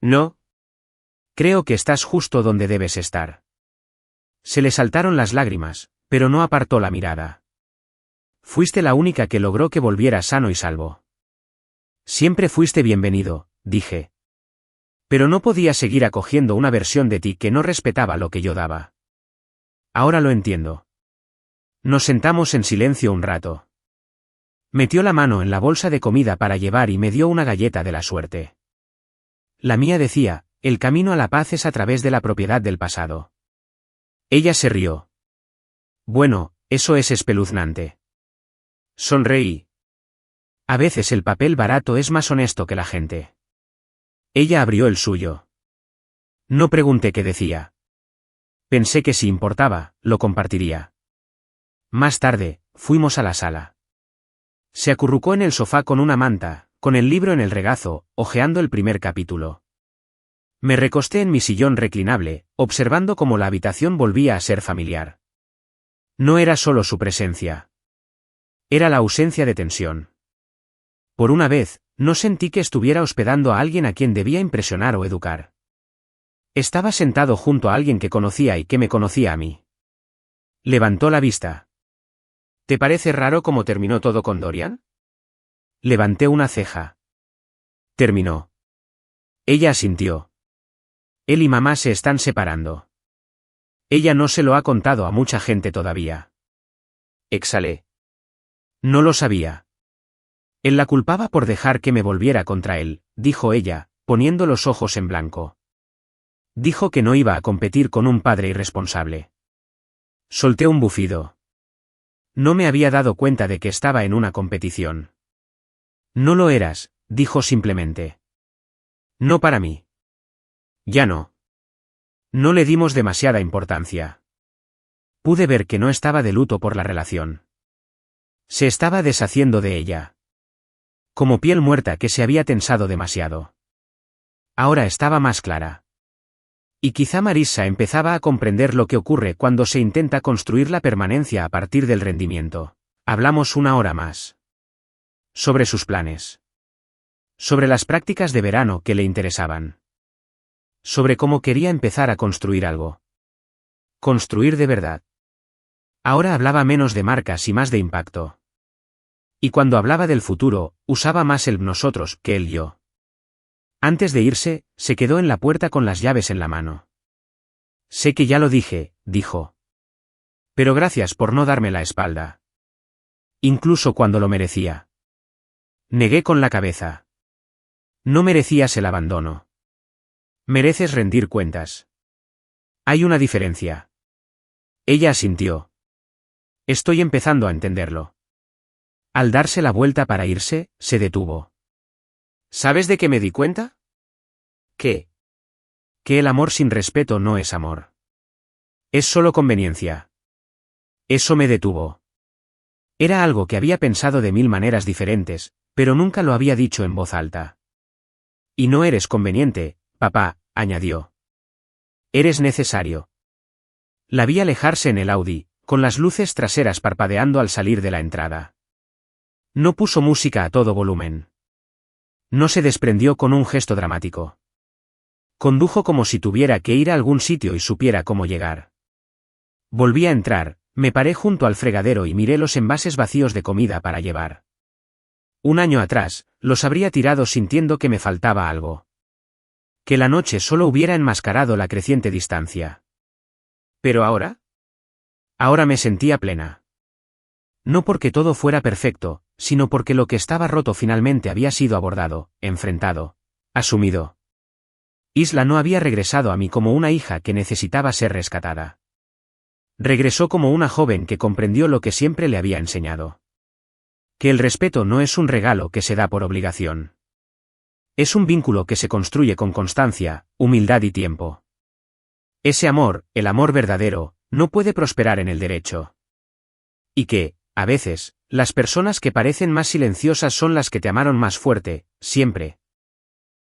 No. Creo que estás justo donde debes estar. Se le saltaron las lágrimas, pero no apartó la mirada. Fuiste la única que logró que volviera sano y salvo. Siempre fuiste bienvenido, dije. Pero no podía seguir acogiendo una versión de ti que no respetaba lo que yo daba. Ahora lo entiendo. Nos sentamos en silencio un rato. Metió la mano en la bolsa de comida para llevar y me dio una galleta de la suerte. La mía decía, el camino a la paz es a través de la propiedad del pasado. Ella se rió. Bueno, eso es espeluznante. Sonreí. A veces el papel barato es más honesto que la gente. Ella abrió el suyo. No pregunté qué decía. Pensé que si importaba, lo compartiría. Más tarde, fuimos a la sala. Se acurrucó en el sofá con una manta, con el libro en el regazo, hojeando el primer capítulo. Me recosté en mi sillón reclinable, observando cómo la habitación volvía a ser familiar. No era solo su presencia. Era la ausencia de tensión. Por una vez, no sentí que estuviera hospedando a alguien a quien debía impresionar o educar. Estaba sentado junto a alguien que conocía y que me conocía a mí. Levantó la vista. ¿Te parece raro cómo terminó todo con Dorian? Levanté una ceja. Terminó. Ella asintió. Él y mamá se están separando. Ella no se lo ha contado a mucha gente todavía. Exhalé. No lo sabía. Él la culpaba por dejar que me volviera contra él, dijo ella, poniendo los ojos en blanco. Dijo que no iba a competir con un padre irresponsable. Solté un bufido. No me había dado cuenta de que estaba en una competición. No lo eras, dijo simplemente. No para mí. Ya no. No le dimos demasiada importancia. Pude ver que no estaba de luto por la relación. Se estaba deshaciendo de ella. Como piel muerta que se había tensado demasiado. Ahora estaba más clara. Y quizá Marissa empezaba a comprender lo que ocurre cuando se intenta construir la permanencia a partir del rendimiento. Hablamos una hora más. Sobre sus planes. Sobre las prácticas de verano que le interesaban. Sobre cómo quería empezar a construir algo. Construir de verdad. Ahora hablaba menos de marcas y más de impacto. Y cuando hablaba del futuro, usaba más el nosotros que el yo. Antes de irse, se quedó en la puerta con las llaves en la mano. Sé que ya lo dije, dijo. Pero gracias por no darme la espalda. Incluso cuando lo merecía. Negué con la cabeza. No merecías el abandono. Mereces rendir cuentas. Hay una diferencia. Ella asintió. Estoy empezando a entenderlo. Al darse la vuelta para irse, se detuvo. ¿Sabes de qué me di cuenta? ¿Qué? Que el amor sin respeto no es amor. Es solo conveniencia. Eso me detuvo. Era algo que había pensado de 1000 maneras diferentes, pero nunca lo había dicho en voz alta. Y no eres conveniente, papá, añadió. Eres necesario. La vi alejarse en el Audi, con las luces traseras parpadeando al salir de la entrada. No puso música a todo volumen. No se desprendió con un gesto dramático. Condujo como si tuviera que ir a algún sitio y supiera cómo llegar. Volví a entrar, me paré junto al fregadero y miré los envases vacíos de comida para llevar. Un año atrás, los habría tirado sintiendo que me faltaba algo. Que la noche solo hubiera enmascarado la creciente distancia. ¿Pero ahora? Ahora me sentía plena. No porque todo fuera perfecto, sino porque lo que estaba roto finalmente había sido abordado, enfrentado, asumido. Isla no había regresado a mí como una hija que necesitaba ser rescatada. Regresó como una joven que comprendió lo que siempre le había enseñado. Que el respeto no es un regalo que se da por obligación. Es un vínculo que se construye con constancia, humildad y tiempo. Ese amor, el amor verdadero, no puede prosperar en el derecho. Y que, a veces, las personas que parecen más silenciosas son las que te amaron más fuerte, siempre.